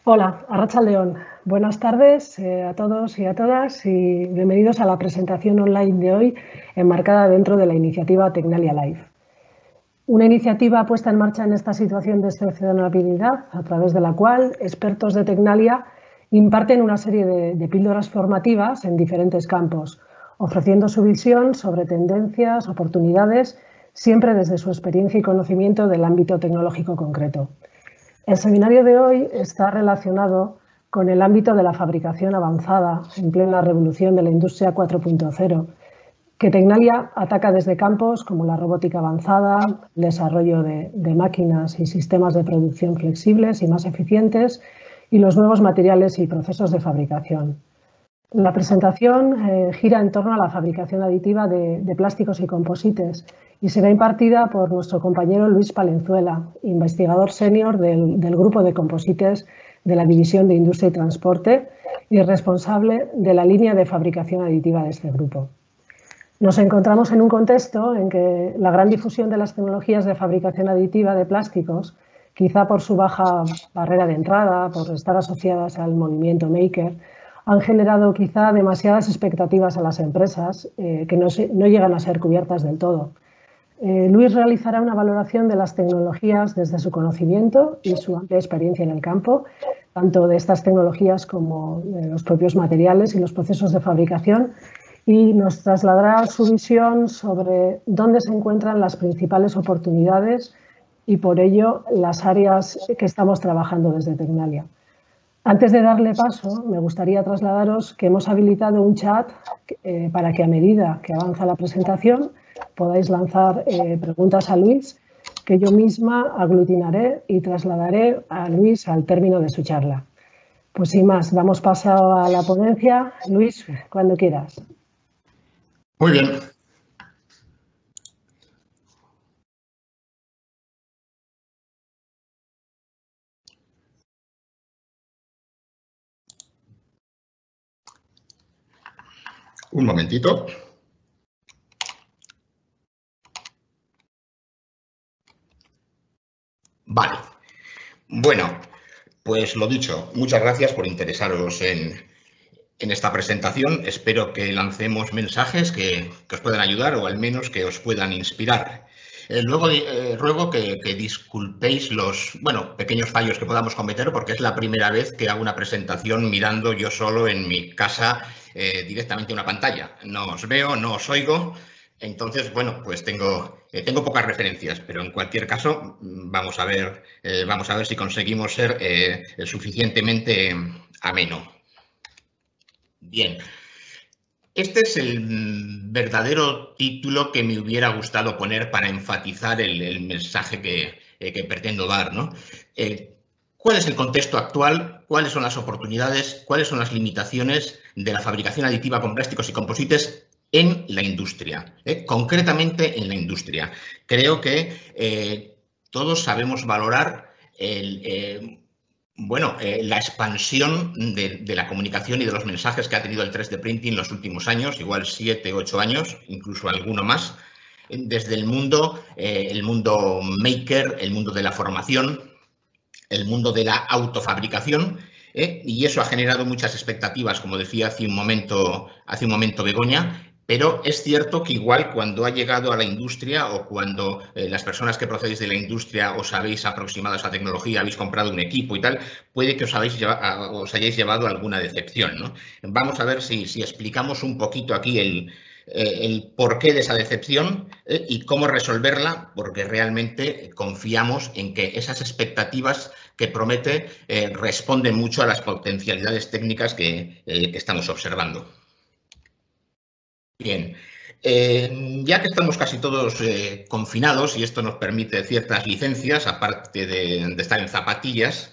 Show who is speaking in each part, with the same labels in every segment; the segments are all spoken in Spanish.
Speaker 1: Hola, Arratsaldeon. Buenas tardes a todos y a todas y bienvenidos a la presentación online de hoy enmarcada dentro de la iniciativa Tecnalia Live. Una iniciativa puesta en marcha en esta situación de excepcionalidad a través de la cual expertos de Tecnalia imparten una serie de píldoras formativas en diferentes campos, ofreciendo su visión sobre tendencias, oportunidades, siempre desde su experiencia y conocimiento del ámbito tecnológico concreto. El seminario de hoy está relacionado con el ámbito de la fabricación avanzada en plena revolución de la industria 4.0, que Tecnalia ataca desde campos como la robótica avanzada, el desarrollo de máquinas y sistemas de producción flexibles y más eficientes y los nuevos materiales y procesos de fabricación. La presentación gira en torno a la fabricación aditiva de plásticos y composites y será impartida por nuestro compañero Luis Palenzuela, investigador senior del Grupo de Composites de la División de Industria y Transporte y responsable de la línea de fabricación aditiva de este grupo. Nos encontramos en un contexto en que la gran difusión de las tecnologías de fabricación aditiva de plásticos, quizá por su baja barrera de entrada, por estar asociadas al movimiento maker, han generado quizá demasiadas expectativas a las empresas que no llegan a ser cubiertas del todo. Luis realizará una valoración de las tecnologías desde su conocimiento y su amplia experiencia en el campo, tanto de estas tecnologías como de los propios materiales y los procesos de fabricación, y nos trasladará su visión sobre dónde se encuentran las principales oportunidades y, por ello, las áreas que estamos trabajando desde Tecnalia. Antes de darle paso, me gustaría trasladaros que hemos habilitado un chat para que a medida que avanza la presentación podáis lanzar preguntas a Luis, que yo misma aglutinaré y trasladaré a Luis al término de su charla. Pues sin más, damos paso a la ponencia. Luis, cuando quieras.
Speaker 2: Muy bien. Un momentito. Vale. Bueno, pues lo dicho, muchas gracias por interesaros en esta presentación. Espero que lancemos mensajes que os puedan ayudar o al menos que os puedan inspirar. Luego ruego que disculpéis los pequeños fallos que podamos cometer porque es la primera vez que hago una presentación mirando yo solo en mi casa directamente una pantalla. No os veo, no os oigo. Entonces, bueno, pues tengo pocas referencias, pero en cualquier caso vamos a ver si conseguimos ser suficientemente ameno. Bien. Este es el verdadero título que me hubiera gustado poner para enfatizar el mensaje que pretendo dar, ¿no? ¿Cuál es el contexto actual? ¿Cuáles son las oportunidades? ¿Cuáles son las limitaciones de la fabricación aditiva con plásticos y composites en la industria? Concretamente en la industria. Creo que todos sabemos valorar la expansión de la comunicación y de los mensajes que ha tenido el 3D Printing en los últimos años, igual 7, 8 años, incluso alguno más, desde el mundo maker, el mundo de la formación, el mundo de la autofabricación, y eso ha generado muchas expectativas, como decía hace un momento Begoña, pero es cierto que igual cuando ha llegado a la industria o cuando las personas que procedéis de la industria os habéis aproximado a esa tecnología, habéis comprado un equipo y tal, puede que os hayáis llevado alguna decepción, ¿no? Vamos a ver si explicamos un poquito aquí el porqué de esa decepción y cómo resolverla, porque realmente confiamos en que esas expectativas que promete responden mucho a las potencialidades técnicas que estamos observando. Bien, ya que estamos casi todos confinados y esto nos permite ciertas licencias, aparte de estar en zapatillas,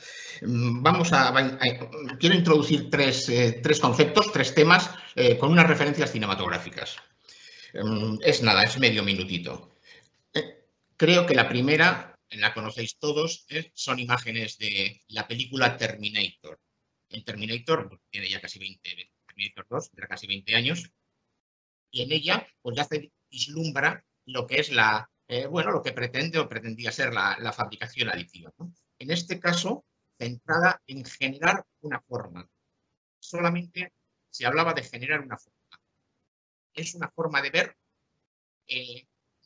Speaker 2: quiero introducir tres conceptos, tres temas con unas referencias cinematográficas. Es nada, es medio minutito. Creo que la primera, la conocéis todos, son imágenes de la película Terminator. El Terminator tiene ya casi 20, Terminator 2, tendrá casi 20 años, y en ella pues ya se vislumbra lo que es lo que pretende o pretendía ser la fabricación aditiva, ¿no? En este caso, centrada en generar una forma. Solamente se hablaba de generar una forma. Es una forma de ver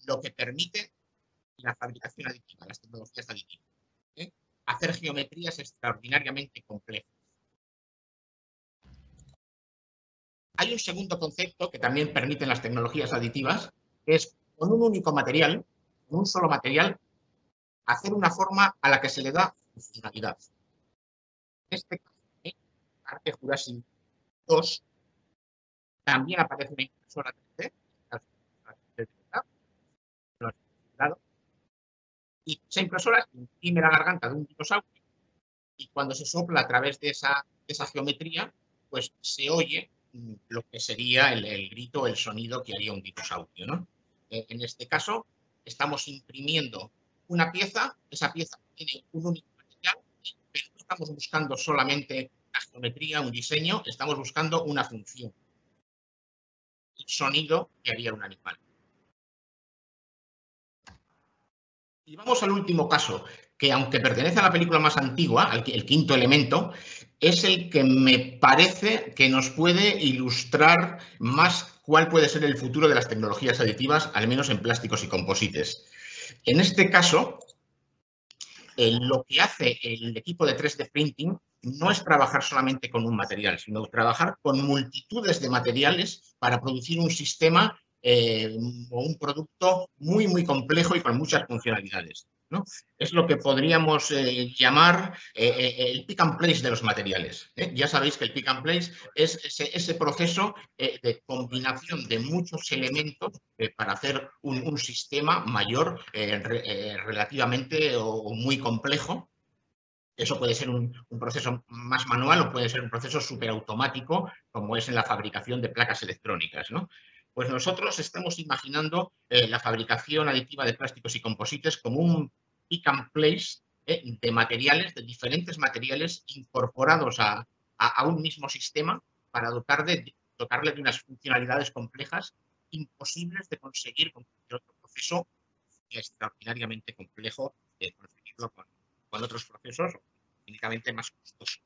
Speaker 2: lo que permite la fabricación aditiva, las tecnologías aditivas. Hacer geometrías extraordinariamente complejas. Hay un segundo concepto que también permiten las tecnologías aditivas, que es con un único material, con un solo material, hacer una forma a la que se le da funcionalidad. En este caso, Parque Jurásico 2, también aparece una impresora 3D, y esa impresora imprime la garganta de un dinosaurio y cuando se sopla a través de esa geometría, pues se oye lo que sería el grito, el sonido que haría un dinosaurio, ¿no? En este caso, estamos imprimiendo una pieza, esa pieza tiene un único material, pero no estamos buscando solamente la geometría, un diseño, estamos buscando una función, el sonido que haría un animal. Y vamos al último caso, que aunque pertenece a la película más antigua, el quinto elemento, es el que me parece que nos puede ilustrar más cuál puede ser el futuro de las tecnologías aditivas, al menos en plásticos y composites. En este caso, lo que hace el equipo de 3D Printing no es trabajar solamente con un material, sino trabajar con multitudes de materiales para producir un sistema o un producto muy, muy complejo y con muchas funcionalidades, ¿no? Es lo que podríamos llamar el pick and place de los materiales. Ya sabéis que el pick and place es ese proceso de combinación de muchos elementos para hacer un sistema mayor relativamente o muy complejo. Eso puede ser un proceso más manual o puede ser un proceso superautomático, como es en la fabricación de placas electrónicas, ¿no? Pues nosotros estamos imaginando la fabricación aditiva de plásticos y composites como un pick and place de materiales, de diferentes materiales incorporados a un mismo sistema para dotarle de unas funcionalidades complejas imposibles de conseguir con cualquier otro proceso extraordinariamente complejo de conseguirlo con otros procesos únicamente más costosos.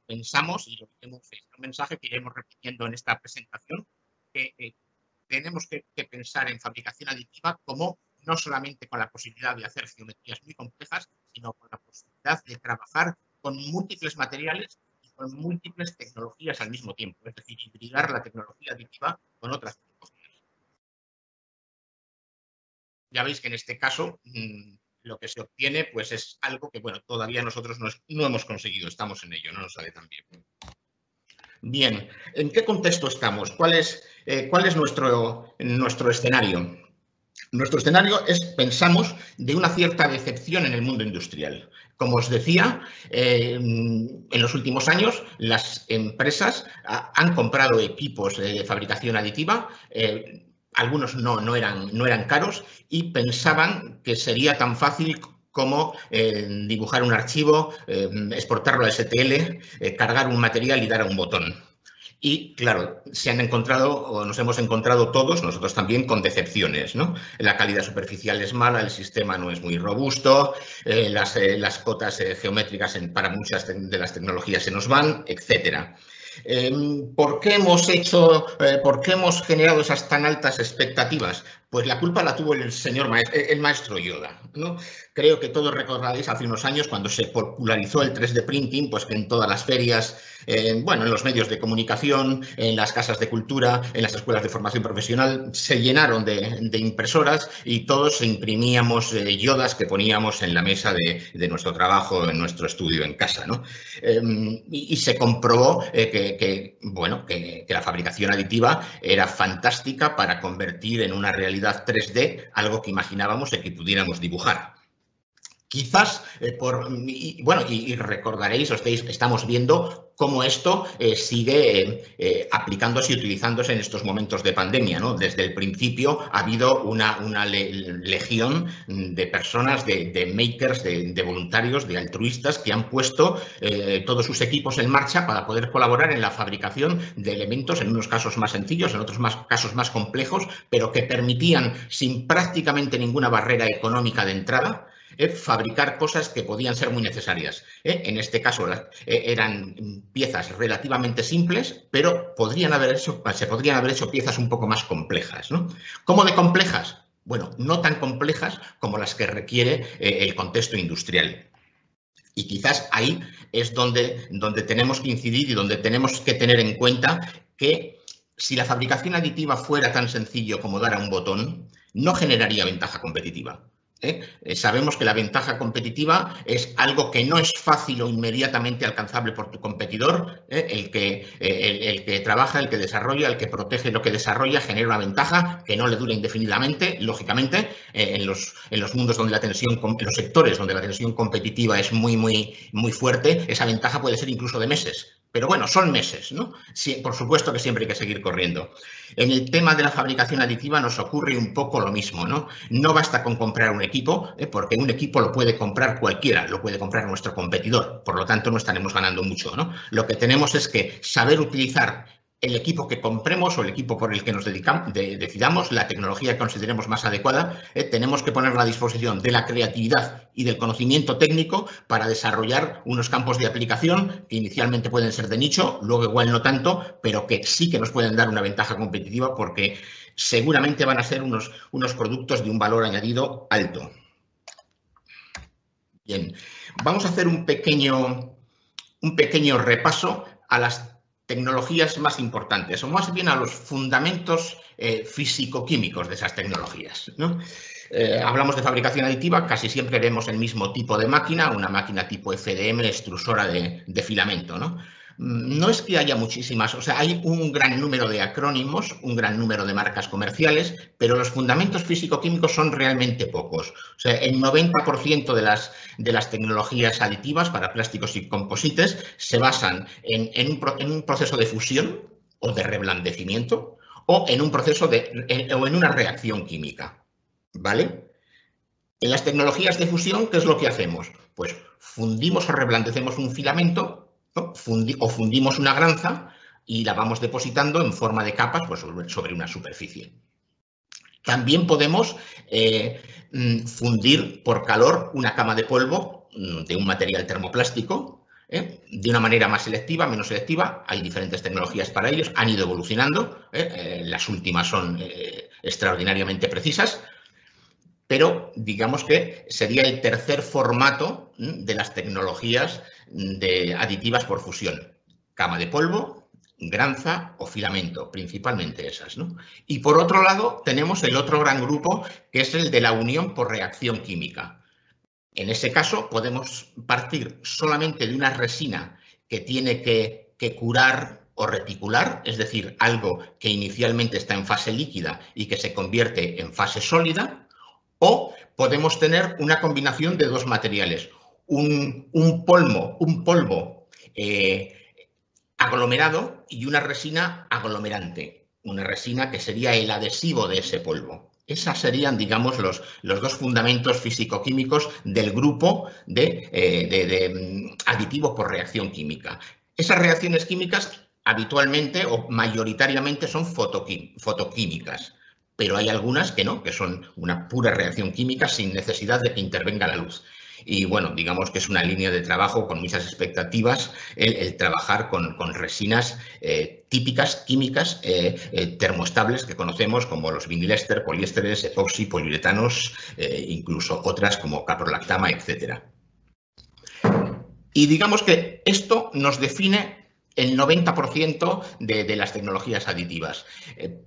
Speaker 2: Pensamos, y lo que hemos es un mensaje que iremos repitiendo en esta presentación, que tenemos que pensar en fabricación aditiva como no solamente con la posibilidad de hacer geometrías muy complejas, sino con la posibilidad de trabajar con múltiples materiales y con múltiples tecnologías al mismo tiempo, es decir, hibridar la tecnología aditiva con otras tecnologías. Ya veis que en este caso lo que se obtiene pues es algo que bueno, todavía nosotros no hemos conseguido, estamos en ello, no nos sale tan bien. Bien, ¿en qué contexto estamos? ¿Cuál es nuestro escenario? Nuestro escenario es, pensamos, de una cierta decepción en el mundo industrial. Como os decía, en los últimos años las empresas han comprado equipos de fabricación aditiva, algunos no eran caros y pensaban que sería tan fácil como dibujar un archivo, exportarlo a STL, cargar un material y dar a un botón. Y, claro, se han encontrado, o nos hemos encontrado todos, nosotros también, con decepciones, ¿no? La calidad superficial es mala, el sistema no es muy robusto, las cotas geométricas para muchas de las tecnologías se nos van, etcétera. ¿Por qué hemos generado esas tan altas expectativas? Pues la culpa la tuvo el maestro Yoda, ¿no? Creo que todos recordaréis hace unos años cuando se popularizó el 3D Printing, pues que en todas las ferias, bueno, en los medios de comunicación, en las casas de cultura, en las escuelas de formación profesional, se llenaron de impresoras y todos imprimíamos Yodas que poníamos en la mesa de nuestro trabajo, en nuestro estudio en casa, ¿no? Y se comprobó que la fabricación aditiva era fantástica para convertir en una realidad 3D algo que imaginábamos y que pudiéramos dibujar. Quizás, y recordaréis, estamos viendo cómo esto sigue aplicándose y utilizándose en estos momentos de pandemia, ¿no? Desde el principio ha habido una legión de personas, de makers, de voluntarios, de altruistas que han puesto todos sus equipos en marcha para poder colaborar en la fabricación de elementos, en unos casos más sencillos, en otros casos más complejos, pero que permitían, sin prácticamente ninguna barrera económica de entrada, fabricar cosas que podían ser muy necesarias. En este caso eran piezas relativamente simples, pero se podrían haber hecho piezas un poco más complejas, ¿no? ¿Cómo de complejas? Bueno, no tan complejas como las que requiere el contexto industrial. Y quizás ahí es donde tenemos que incidir y donde tenemos que tener en cuenta que si la fabricación aditiva fuera tan sencillo como dar a un botón, no generaría ventaja competitiva. Sabemos que la ventaja competitiva es algo que no es fácil o inmediatamente alcanzable por tu competidor. El que trabaja, el que desarrolla, el que protege lo que desarrolla genera una ventaja que no le dura indefinidamente. Lógicamente, en los mundos donde en los sectores donde la tensión competitiva es muy fuerte, esa ventaja puede ser incluso de meses. Pero bueno, son meses, ¿no? Sí, por supuesto que siempre hay que seguir corriendo. En el tema de la fabricación aditiva nos ocurre un poco lo mismo, ¿no? No basta con comprar un equipo, porque un equipo lo puede comprar cualquiera, lo puede comprar nuestro competidor. Por lo tanto, no estaremos ganando mucho, ¿no? Lo que tenemos es que saber utilizar el equipo que compremos o el equipo por el que nos decidamos, la tecnología que consideremos más adecuada, tenemos que ponerla a disposición de la creatividad y del conocimiento técnico para desarrollar unos campos de aplicación que inicialmente pueden ser de nicho, luego igual no tanto, pero que sí que nos pueden dar una ventaja competitiva porque seguramente van a ser unos productos de un valor añadido alto. Bien, vamos a hacer un pequeño repaso a las tecnologías más importantes, o más bien a los fundamentos físico-químicos de esas tecnologías, ¿no? Hablamos de fabricación aditiva, casi siempre vemos el mismo tipo de máquina, una máquina tipo FDM, extrusora de filamento, ¿no? No es que haya muchísimas, o sea, hay un gran número de acrónimos, un gran número de marcas comerciales, pero los fundamentos físico-químicos son realmente pocos. O sea, el 90% de las tecnologías aditivas para plásticos y composites se basan en un proceso de fusión o de reblandecimiento o en un proceso o en una reacción química, ¿vale? En las tecnologías de fusión, ¿qué es lo que hacemos? Pues fundimos o reblandecemos un filamento, ¿no? O fundimos una granza y la vamos depositando en forma de capas, pues, sobre una superficie. También podemos fundir por calor una cama de polvo de un material termoplástico, de una manera más selectiva, menos selectiva. Hay diferentes tecnologías para ellos, han ido evolucionando. Las últimas son extraordinariamente precisas. Pero digamos que sería el tercer formato de las tecnologías aditivas por fusión. Cama de polvo, granza o filamento, principalmente esas, ¿no? Y por otro lado tenemos el otro gran grupo, que es el de la unión por reacción química. En ese caso podemos partir solamente de una resina que tiene que curar o reticular, es decir, algo que inicialmente está en fase líquida y que se convierte en fase sólida. O podemos tener una combinación de dos materiales, un polvo aglomerado y una resina aglomerante, una resina que sería el adhesivo de ese polvo. Esas serían, digamos, los dos fundamentos físico-químicos del grupo de aditivos por reacción química. Esas reacciones químicas habitualmente o mayoritariamente son fotoquímicas. Pero hay algunas que no, que son una pura reacción química sin necesidad de que intervenga la luz. Y bueno, digamos que es una línea de trabajo con muchas expectativas el trabajar con resinas típicas, químicas, termoestables que conocemos como los vinilester, poliésteres, epoxi, poliuretanos, incluso otras como caprolactama, etc. Y digamos que esto nos define el 90% de las tecnologías aditivas.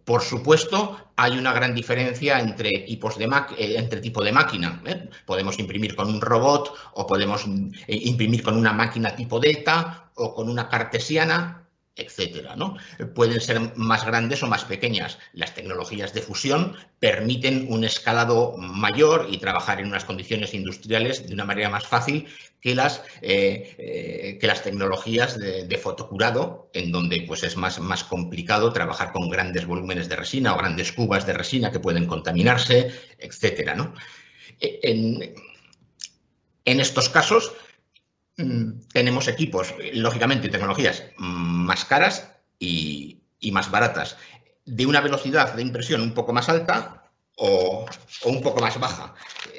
Speaker 2: Por supuesto, hay una gran diferencia entre tipo de máquina. Podemos imprimir con un robot o podemos imprimir con una máquina tipo Delta o con una cartesiana. etcétera, ¿no? Pueden ser más grandes o más pequeñas. Las tecnologías de fusión permiten un escalado mayor y trabajar en unas condiciones industriales de una manera más fácil que las tecnologías de fotocurado, en donde pues, es más complicado trabajar con grandes volúmenes de resina o grandes cubas de resina que pueden contaminarse, etcétera, ¿no? En estos casos, tenemos equipos, lógicamente, tecnologías más caras y más baratas, de una velocidad de impresión un poco más alta o un poco más baja.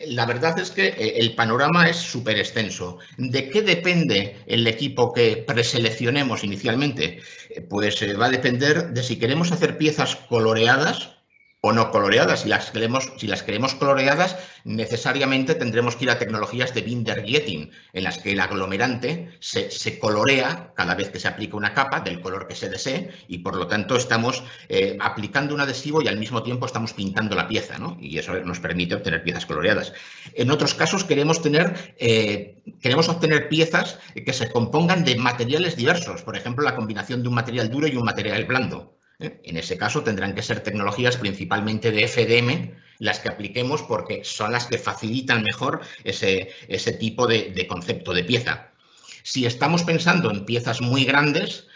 Speaker 2: La verdad es que el panorama es súper extenso. ¿De qué depende el equipo que preseleccionemos inicialmente? Pues va a depender de si queremos hacer piezas coloreadas o no coloreadas. Si las queremos coloreadas, necesariamente tendremos que ir a tecnologías de binder jetting, en las que el aglomerante se colorea cada vez que se aplica una capa del color que se desee y, por lo tanto, estamos aplicando un adhesivo y al mismo tiempo estamos pintando la pieza, ¿no? Y eso nos permite obtener piezas coloreadas. En otros casos queremos obtener piezas que se compongan de materiales diversos, por ejemplo, la combinación de un material duro y un material blando. En ese caso tendrán que ser tecnologías principalmente de FDM las que apliquemos porque son las que facilitan mejor ese tipo de concepto de pieza. Si estamos pensando en piezas muy grandes,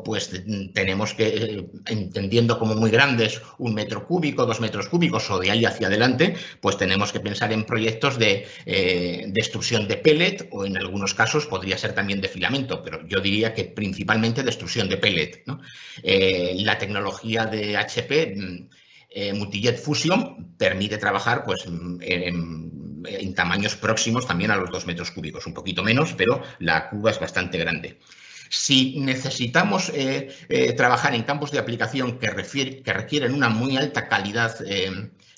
Speaker 2: pues tenemos que, entendiendo como muy grandes 1 metro cúbico, 2 metros cúbicos o de ahí hacia adelante, pues tenemos que pensar en proyectos de extrusión de pellet o en algunos casos podría ser también de filamento, pero yo diría que principalmente de extrusión de pellet, ¿no? La tecnología de HP, Multijet Fusion, permite trabajar pues, en tamaños próximos también a los 2 metros cúbicos, un poquito menos, pero la cuba es bastante grande. Si necesitamos trabajar en campos de aplicación que requieren una muy alta calidad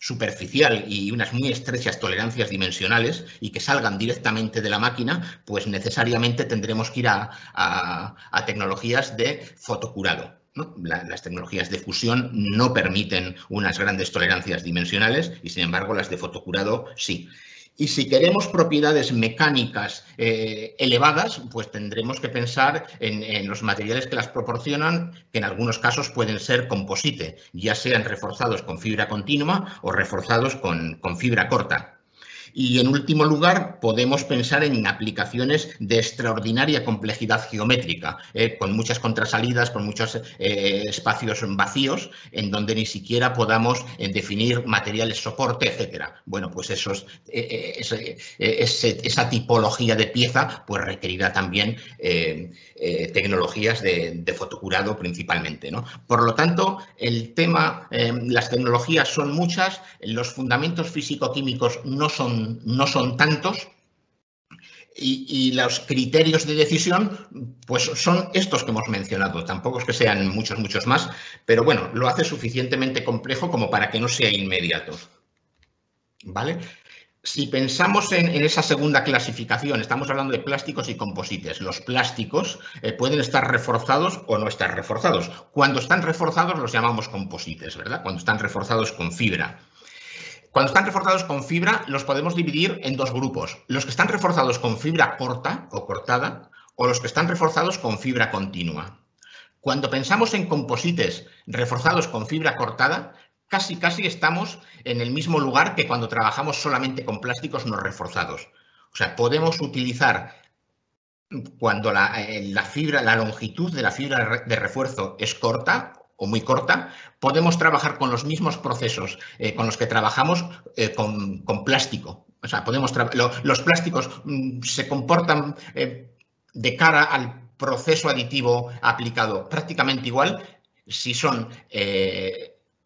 Speaker 2: superficial y unas muy estrechas tolerancias dimensionales y que salgan directamente de la máquina, pues necesariamente tendremos que ir a tecnologías de fotocurado, ¿no? Las tecnologías de fusión no permiten unas grandes tolerancias dimensionales y, sin embargo, las de fotocurado sí. Y si queremos propiedades mecánicas elevadas, pues tendremos que pensar en los materiales que las proporcionan, que en algunos casos pueden ser composite, ya sean reforzados con fibra continua o reforzados con fibra corta. Y, en último lugar, podemos pensar en aplicaciones de extraordinaria complejidad geométrica, con muchas contrasalidas, con muchos espacios vacíos, en donde ni siquiera podamos definir materiales soporte, etcétera. Bueno, pues esa tipología de pieza pues requerirá también tecnologías de fotocurado principalmente, ¿no? Por lo tanto, el tema, las tecnologías son muchas, los fundamentos físico-químicos no son tantos y los criterios de decisión pues son estos que hemos mencionado. Tampoco es que sean muchos más, pero bueno, lo hace suficientemente complejo como para que no sea inmediato. ¿Vale? Si pensamos en esa segunda clasificación, estamos hablando de plásticos y composites. Los plásticos pueden estar reforzados o no estar reforzados. Cuando están reforzados los llamamos composites, ¿verdad? Cuando están reforzados con fibra. Cuando están reforzados con fibra los podemos dividir en dos grupos. Los que están reforzados con fibra corta o cortada o los que están reforzados con fibra continua. Cuando pensamos en composites reforzados con fibra cortada, casi
Speaker 3: estamos en el mismo lugar que cuando trabajamos solamente con plásticos no reforzados. O sea, podemos utilizar, cuando la longitud de la fibra de refuerzo es corta o muy corta, podemos trabajar con los mismos procesos con los que trabajamos con plástico. O sea, los plásticos se comportan de cara al proceso aditivo aplicado prácticamente igual si son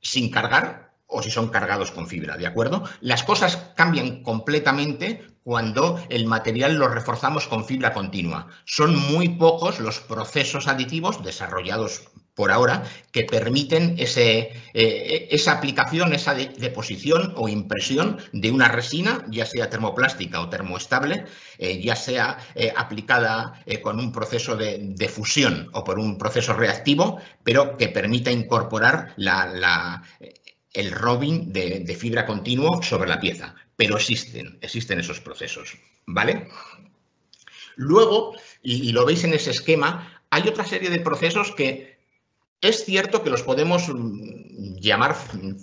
Speaker 3: sin cargar o si son cargados con fibra, ¿de acuerdo? Las cosas cambian completamente cuando el material lo reforzamos con fibra continua. Son muy pocos los procesos aditivos desarrollados por ahora que permiten esa aplicación, esa deposición o impresión de una resina, ya sea termoplástica o termoestable, ya sea aplicada con un proceso de fusión o por un proceso reactivo, pero que permita incorporar el robbing de fibra continuo sobre la pieza. Pero existen esos procesos, ¿vale? Luego, y lo veis en ese esquema, hay otra serie de procesos que es cierto que los podemos llamar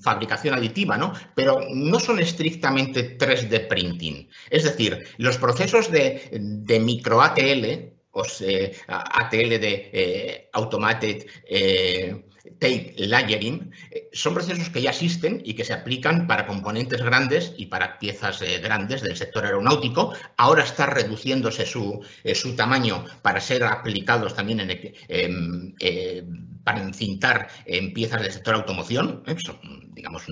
Speaker 3: fabricación aditiva, ¿no? Pero no son estrictamente 3D printing. Es decir, los procesos de micro ATL, o sea, ATL de Automated Tape Layering, son procesos que ya existen y que se aplican para componentes grandes y para piezas grandes del sector aeronáutico. Ahora está reduciéndose su tamaño para ser aplicados también para encintar en piezas del sector automoción, son, digamos,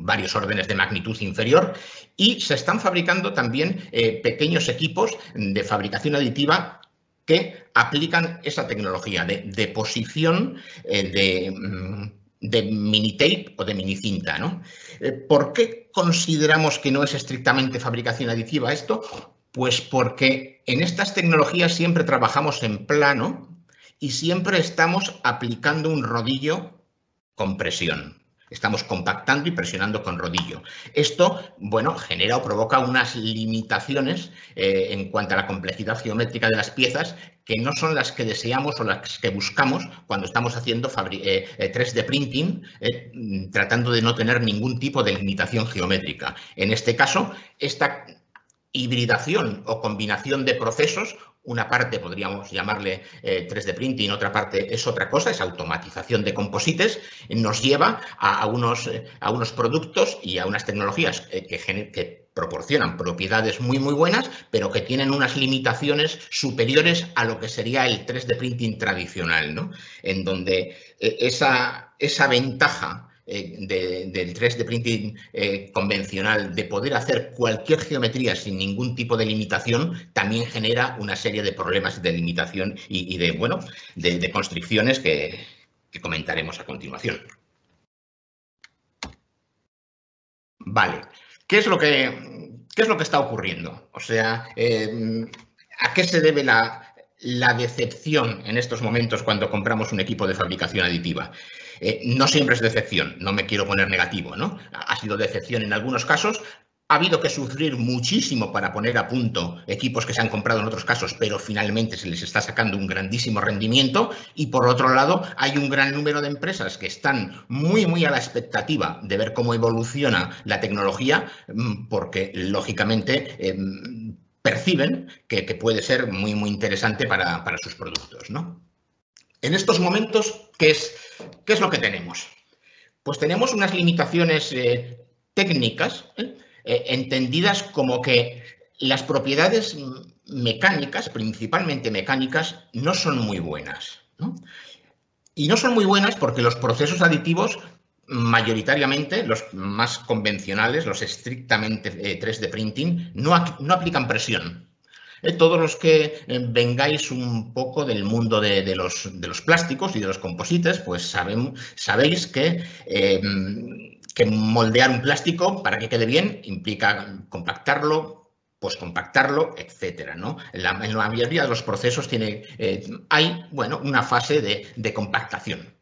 Speaker 3: varios órdenes de magnitud inferior, y se están fabricando también pequeños equipos de fabricación aditiva que aplican esa tecnología de deposición de mini tape o de mini cinta, ¿no? ¿Por qué consideramos que no es estrictamente fabricación aditiva esto? Pues porque en estas tecnologías siempre trabajamos en plano y siempre estamos aplicando un rodillo con presión. Estamos compactando y presionando con rodillo. Esto, bueno, genera o provoca unas limitaciones en cuanto a la complejidad geométrica de las piezas que no son las que deseamos o las que buscamos cuando estamos haciendo 3D printing, tratando de no tener ningún tipo de limitación geométrica. En este caso, esta hibridación o combinación de procesos, una parte podríamos llamarle 3D printing, otra parte es otra cosa, es automatización de composites, nos lleva a unos productos y a unas tecnologías que proporcionan propiedades muy buenas, pero que tienen unas limitaciones superiores a lo que sería el 3D printing tradicional, ¿no? En donde esa ventaja del 3D printing convencional de poder hacer cualquier geometría sin ningún tipo de limitación también genera una serie de problemas de limitación y de constricciones que comentaremos a continuación. Vale, ¿qué es lo que está ocurriendo? O sea, ¿a qué se debe la decepción en estos momentos cuando compramos un equipo de fabricación aditiva? No siempre es decepción, no me quiero poner negativo, ¿no? Ha sido decepción en algunos casos. Ha habido que sufrir muchísimo para poner a punto equipos que se han comprado en otros casos, pero finalmente se les está sacando un grandísimo rendimiento. Y por otro lado, hay un gran número de empresas que están muy a la expectativa de ver cómo evoluciona la tecnología, porque lógicamente perciben que puede ser muy interesante para sus productos, ¿no? En estos momentos, ¿qué es lo que tenemos? Pues tenemos unas limitaciones técnicas, entendidas como que las propiedades mecánicas, principalmente mecánicas, no son muy buenas, ¿no? Y no son muy buenas porque los procesos aditivos, mayoritariamente, los más convencionales, los estrictamente 3D printing, no aplican presión. Todos los que vengáis un poco del mundo de los plásticos y de los composites, pues sabéis que moldear un plástico para que quede bien implica compactarlo, poscompactarlo, etcétera, ¿no? En la mayoría de los procesos hay una fase de compactación.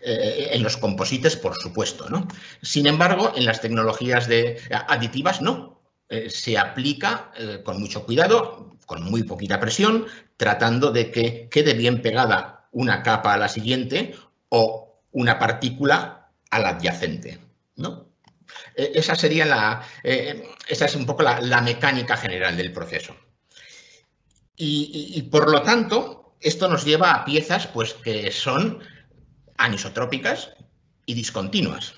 Speaker 3: En los composites, por supuesto, ¿no? Sin embargo, en las tecnologías aditivas no. Se aplica con mucho cuidado, con muy poquita presión, tratando de que quede bien pegada una capa a la siguiente o una partícula a la adyacente, ¿no? Esa es un poco la mecánica general del proceso. Y por lo tanto, esto nos lleva a piezas pues, que son anisotrópicas y discontinuas.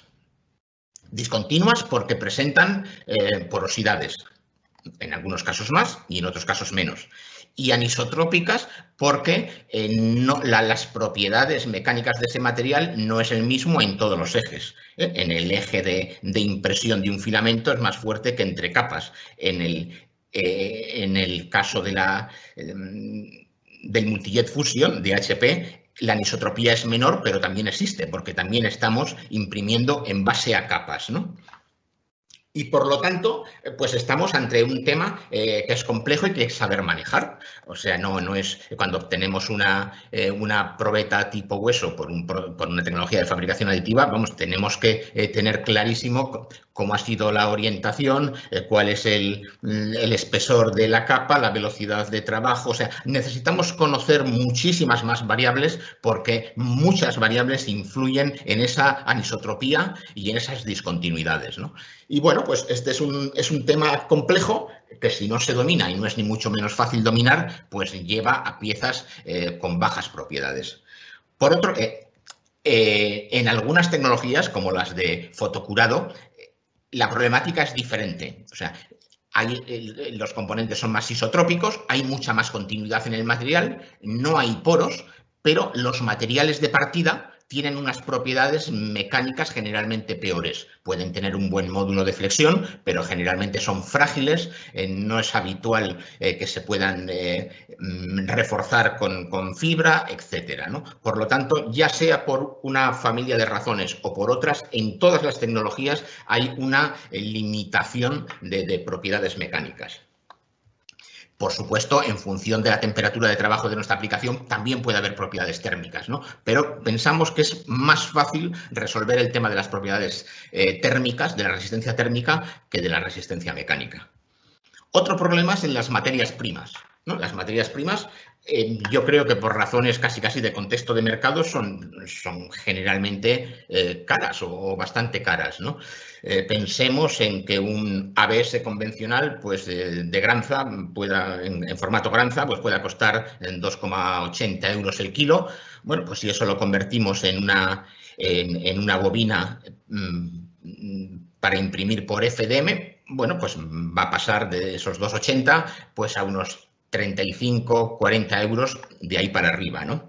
Speaker 3: Discontinuas porque presentan porosidades, en algunos casos más y en otros casos menos. Y anisotrópicas porque las propiedades mecánicas de ese material no es el mismo en todos los ejes. En el eje de impresión de un filamento es más fuerte que entre capas. En el caso del Multi-Jet Fusion de HP, la anisotropía es menor, pero también existe, porque también estamos imprimiendo en base a capas, ¿no? Y por lo tanto, pues estamos ante un tema que es complejo y que hay que saber manejar. O sea, no es cuando obtenemos una probeta tipo hueso por una tecnología de fabricación aditiva, vamos, tenemos que tener clarísimo cómo ha sido la orientación, cuál es el espesor de la capa, la velocidad de trabajo. O sea, necesitamos conocer muchísimas más variables porque muchas variables influyen en esa anisotropía y en esas discontinuidades, ¿no? Y bueno, pues este es un tema complejo que si no se domina, y no es ni mucho menos fácil dominar, pues lleva a piezas con bajas propiedades. Por otro, en algunas tecnologías, como las de fotocurado, la problemática es diferente. O sea, los componentes son más isotrópicos, hay mucha más continuidad en el material, no hay poros, pero los materiales de partida tienen unas propiedades mecánicas generalmente peores. Pueden tener un buen módulo de flexión, pero generalmente son frágiles, no es habitual que se puedan reforzar con fibra, etcétera, ¿no? Por lo tanto, ya sea por una familia de razones o por otras, en todas las tecnologías hay una limitación de propiedades mecánicas. Por supuesto, en función de la temperatura de trabajo de nuestra aplicación, también puede haber propiedades térmicas, ¿no? Pero pensamos que es más fácil resolver el tema de las propiedades térmicas, de la resistencia térmica, que de la resistencia mecánica. Otro problema es en las materias primas, ¿no? Las materias primas, yo creo que por razones casi de contexto de mercado son generalmente caras o bastante caras, ¿no? Pensemos en que un ABS convencional, pues de Granza, en formato Granza, pues pueda costar 2,80 euros el kilo. Bueno, pues si eso lo convertimos en una bobina para imprimir por FDM, bueno, pues va a pasar de esos 2,80 pues a unos 35, 40 euros de ahí para arriba, ¿no?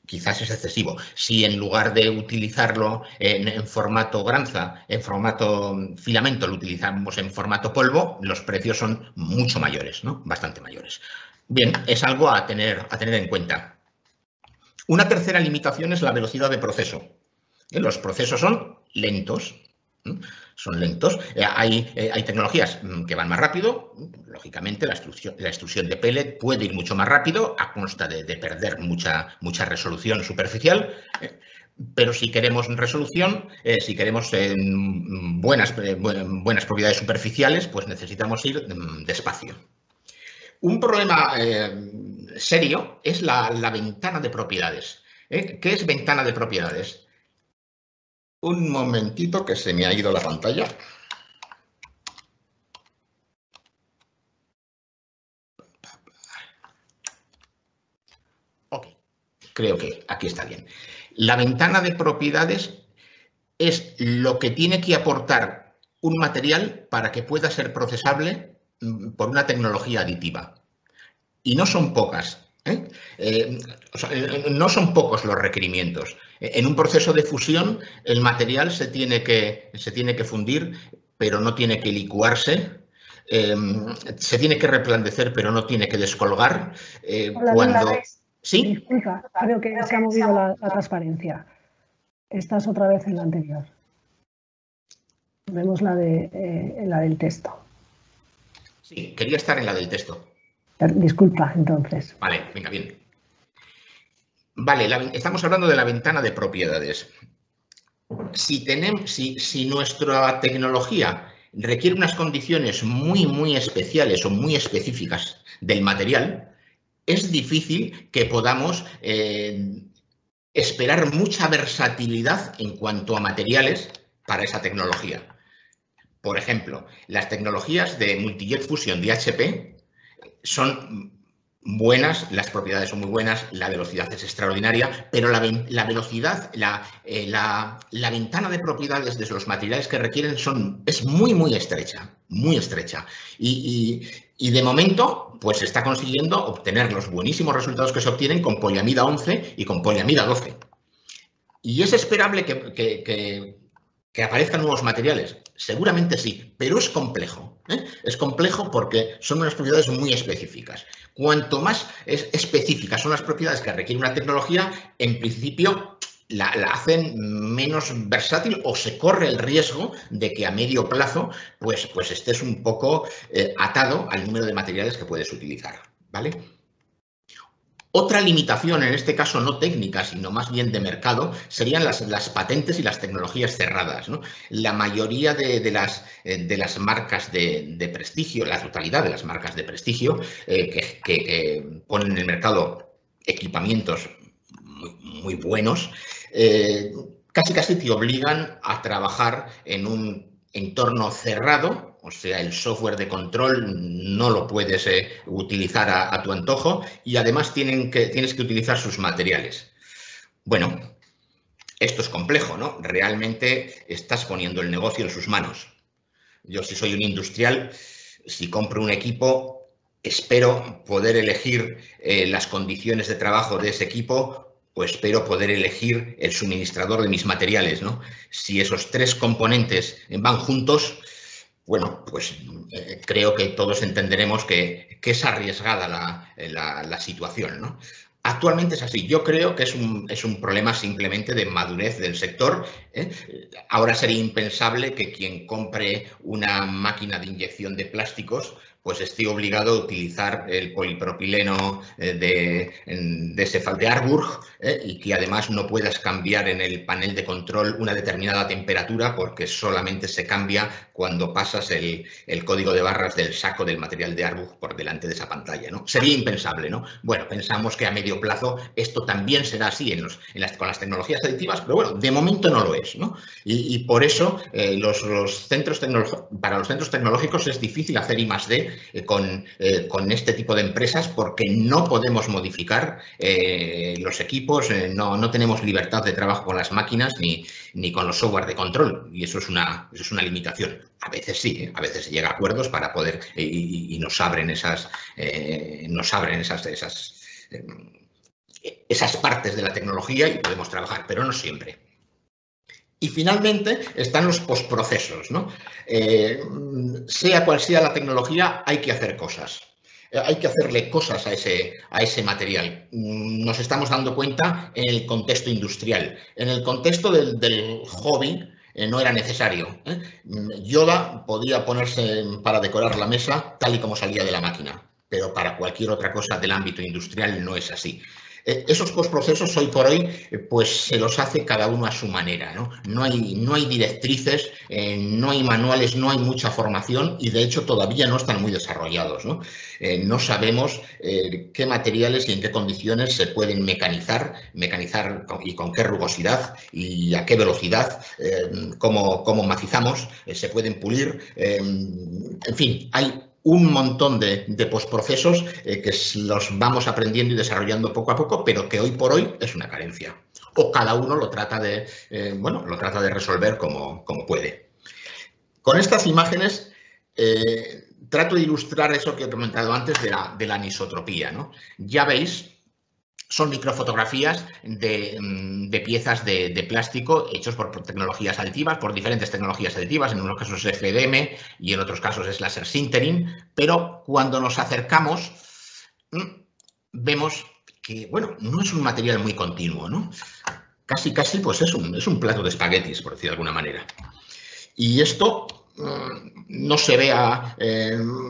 Speaker 3: Quizás es excesivo. Si en lugar de utilizarlo en formato Granza, en formato filamento, lo utilizamos en formato polvo, los precios son mucho mayores, ¿no? Bastante mayores. Bien, es algo a tener en cuenta. Una tercera limitación es la velocidad de proceso. Los procesos son lentos. Son lentos. Hay tecnologías que van más rápido. Lógicamente, la extrusión de pellet puede ir mucho más rápido a costa de perder mucha resolución superficial. Pero si queremos resolución, si queremos buenas propiedades superficiales, pues necesitamos ir despacio. Un problema serio es la ventana de propiedades. ¿Qué es ventana de propiedades? Un momentito que se me ha ido la pantalla. Ok, creo que aquí está bien. La ventana de propiedades es lo que tiene que aportar un material para que pueda ser procesable por una tecnología aditiva. Y no son pocas. No son pocos los requerimientos. En un proceso de fusión, el material se tiene que fundir, pero no tiene que licuarse. Se tiene que resplandecer, pero no tiene que descolgar.
Speaker 1: ¿Sí? Disculpa, creo que se ha movido la transparencia. Estás otra vez en la anterior. Vemos la del texto.
Speaker 3: Sí, quería estar en la del texto.
Speaker 1: Disculpa, entonces.
Speaker 3: Vale, venga, bien. Vale, estamos hablando de la ventana de propiedades. Si nuestra tecnología requiere unas condiciones muy especiales o muy específicas del material, es difícil que podamos esperar mucha versatilidad en cuanto a materiales para esa tecnología. Por ejemplo, las tecnologías de multijet fusion de HP son buenas, las propiedades son muy buenas, la velocidad es extraordinaria, pero la velocidad, la ventana de propiedades de los materiales que requieren es muy estrecha, muy estrecha. Y de momento, pues se está consiguiendo obtener los buenísimos resultados que se obtienen con poliamida 11 y con poliamida 12. ¿Y es esperable que aparezcan nuevos materiales? Seguramente sí, pero es complejo. Es complejo porque son unas propiedades muy específicas. Cuanto más específicas son las propiedades que requiere una tecnología, en principio la hacen menos versátil o se corre el riesgo de que a medio plazo pues estés un poco atado al número de materiales que puedes utilizar, ¿vale? Otra limitación, en este caso no técnica, sino más bien de mercado, serían las patentes y las tecnologías cerradas, ¿no? La mayoría de las marcas de prestigio, la totalidad de las marcas de prestigio que ponen en el mercado equipamientos muy buenos, casi te obligan a trabajar en un entorno cerrado. O sea, el software de control no lo puedes utilizar a tu antojo y además tienes que utilizar sus materiales. Bueno, esto es complejo, ¿no? Realmente estás poniendo el negocio en sus manos. Yo, si soy un industrial, si compro un equipo, espero poder elegir las condiciones de trabajo de ese equipo o espero poder elegir el suministrador de mis materiales, ¿no? Si esos tres componentes van juntos, bueno, pues creo que todos entenderemos que es arriesgada la situación, ¿no? Actualmente es así. Yo creo que es un problema simplemente de madurez del sector, ¿eh? Ahora sería impensable que quien compre una máquina de inyección de plásticos pues esté obligado a utilizar el polipropileno de Arbur y que además no puedas cambiar en el panel de control una determinada temperatura porque solamente se cambia cuando pasas el código de barras del saco del material de Arbur por delante de esa pantalla, ¿no? Sería impensable, ¿no? Bueno, pensamos que a medio plazo esto también será así con las tecnologías aditivas, pero bueno, de momento no lo es, ¿no? Y por eso para los centros tecnológicos es difícil hacer I+D con este tipo de empresas porque no podemos modificar los equipos, no tenemos libertad de trabajo con las máquinas ni con los software de control y eso es una limitación. A veces sí, a veces se llega a acuerdos para poder y nos abren esas partes de la tecnología y podemos trabajar, pero no siempre. Y finalmente están los postprocesos, ¿no? Sea cual sea la tecnología, hay que hacer cosas. Hay que hacerle cosas a ese material. Nos estamos dando cuenta en el contexto industrial. En el contexto del hobby no era necesario. Yoda podía ponerse para decorar la mesa tal y como salía de la máquina, pero para cualquier otra cosa del ámbito industrial no es así. Esos postprocesos hoy por hoy pues se los hace cada uno a su manera, ¿no? No hay directrices, no hay manuales, no hay mucha formación y de hecho todavía no están muy desarrollados, ¿no? No sabemos qué materiales y en qué condiciones se pueden mecanizar y con qué rugosidad y a qué velocidad, cómo macizamos, se pueden pulir, en fin, hay un montón de postprocesos que los vamos aprendiendo y desarrollando poco a poco, pero que hoy por hoy es una carencia. O cada uno lo trata de resolver como puede. Con estas imágenes trato de ilustrar eso que he comentado antes de la anisotropía, ¿no? Ya veis, son microfotografías de piezas de plástico hechos por tecnologías aditivas, por diferentes tecnologías aditivas, en unos casos es FDM y en otros casos es láser sintering, pero cuando nos acercamos vemos que, bueno, no es un material muy continuo, ¿no? Casi pues es un plato de espaguetis, por decir de alguna manera. Y esto no se vea,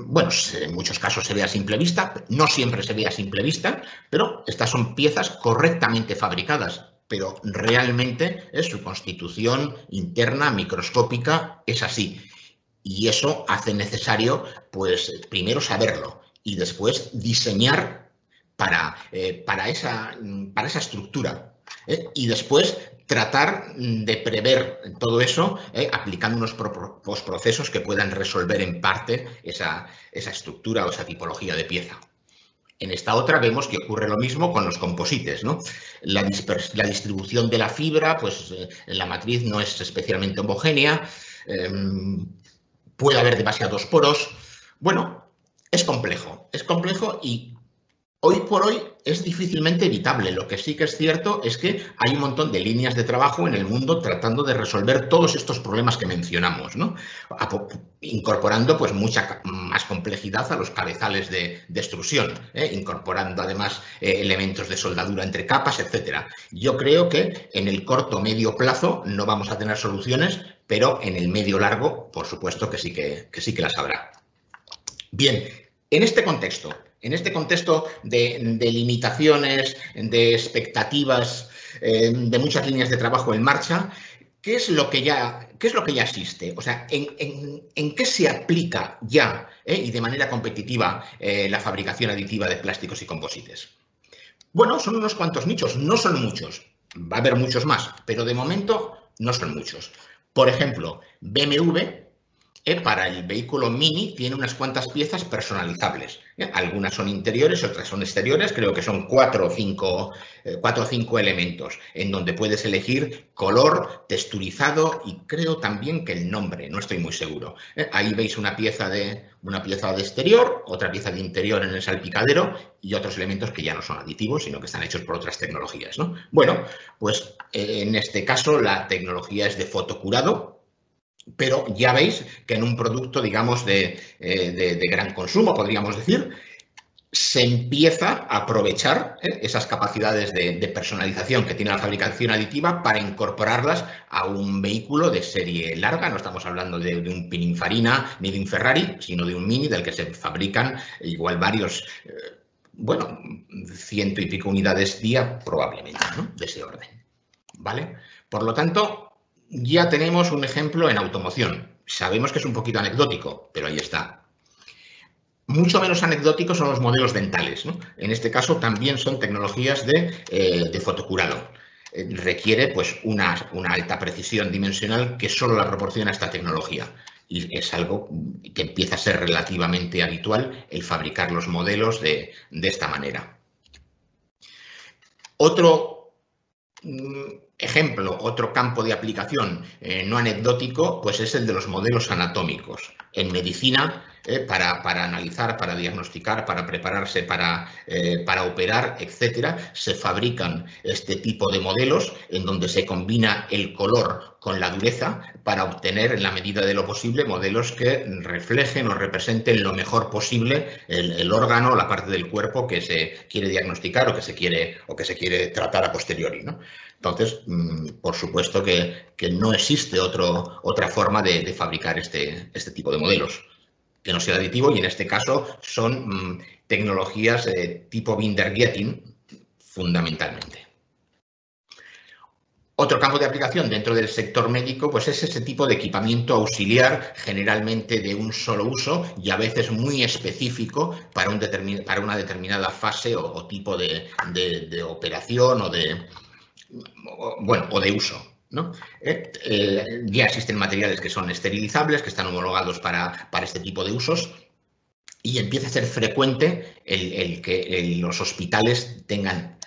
Speaker 3: bueno, en muchos casos se ve a simple vista, no siempre se ve a simple vista, pero estas son piezas correctamente fabricadas, pero realmente su constitución interna, microscópica, es así. Y eso hace necesario, pues, primero saberlo y después diseñar para esa estructura. Y después tratar de prever todo eso aplicando unos postprocesos que puedan resolver en parte esa estructura o esa tipología de pieza. En esta otra vemos que ocurre lo mismo con los composites, ¿no? La distribución de la fibra, pues en la matriz no es especialmente homogénea, puede haber demasiados poros. Bueno, es complejo y
Speaker 2: Hoy por hoy es difícilmente evitable. Lo que sí que es cierto es que hay un montón de líneas de trabajo en el mundo tratando de resolver todos estos problemas que mencionamos, ¿no? Incorporando pues mucha más complejidad a los cabezales de extrusión, incorporando además elementos de soldadura entre capas, etcétera. Yo creo que en el corto o medio plazo no vamos a tener soluciones, pero en el medio largo, por supuesto que sí que las habrá. Bien, en este contexto de limitaciones, de expectativas, de muchas líneas de trabajo en marcha, ¿qué es lo que ya existe? O sea, ¿en qué se aplica ya y de manera competitiva la fabricación aditiva de plásticos y composites? Bueno, son unos cuantos nichos, no son muchos. Va a haber muchos más, pero de momento no son muchos. Por ejemplo, BMW, para el vehículo Mini tiene unas cuantas piezas personalizables. Algunas son interiores, otras son exteriores. Creo que son 4 o 5 elementos en donde puedes elegir color, texturizado y creo también que el nombre. No estoy muy seguro. Ahí veis una pieza de exterior, otra pieza de interior en el salpicadero y otros elementos que ya no son aditivos, sino que están hechos por otras tecnologías, ¿no? Bueno, pues en este caso la tecnología es de fotocurado. Pero ya veis que en un producto, digamos, de gran consumo, podríamos decir, se empieza a aprovechar esas capacidades de personalización que tiene la fabricación aditiva para incorporarlas a un vehículo de serie larga. No estamos hablando de un Pininfarina ni de un Ferrari, sino de un Mini del que se fabrican igual varios, bueno, 100 y pico unidades día probablemente, ¿no? De ese orden, ¿vale? Por lo tanto, ya tenemos un ejemplo en automoción. Sabemos que es un poquito anecdótico, pero ahí está. Mucho menos anecdóticos son los modelos dentales, ¿no? En este caso también son tecnologías de fotocurado. Requiere pues una alta precisión dimensional que solo la proporciona esta tecnología. Y es algo que empieza a ser relativamente habitual el fabricar los modelos de esta manera. Otro ejemplo, otro campo de aplicación no anecdótico, pues es el de los modelos anatómicos. En medicina, para analizar, para diagnosticar, para prepararse, para operar, etcétera, se fabrican este tipo de modelos en donde se combina el color con la dureza para obtener, en la medida de lo posible, modelos que reflejen o representen lo mejor posible el órgano o la parte del cuerpo que se quiere diagnosticar o que se quiere tratar a posteriori, ¿no? Entonces, por supuesto que no existe otra forma de fabricar este tipo de modelos que no sea aditivo, y en este caso son tecnologías tipo Binder-Getting fundamentalmente. Otro campo de aplicación dentro del sector médico pues es ese tipo de equipamiento auxiliar, generalmente de un solo uso y a veces muy específico para una determinada fase o tipo de operación o de uso, ¿no? Ya existen materiales que son esterilizables, que están homologados para este tipo de usos, y empieza a ser frecuente el que los hospitales tengan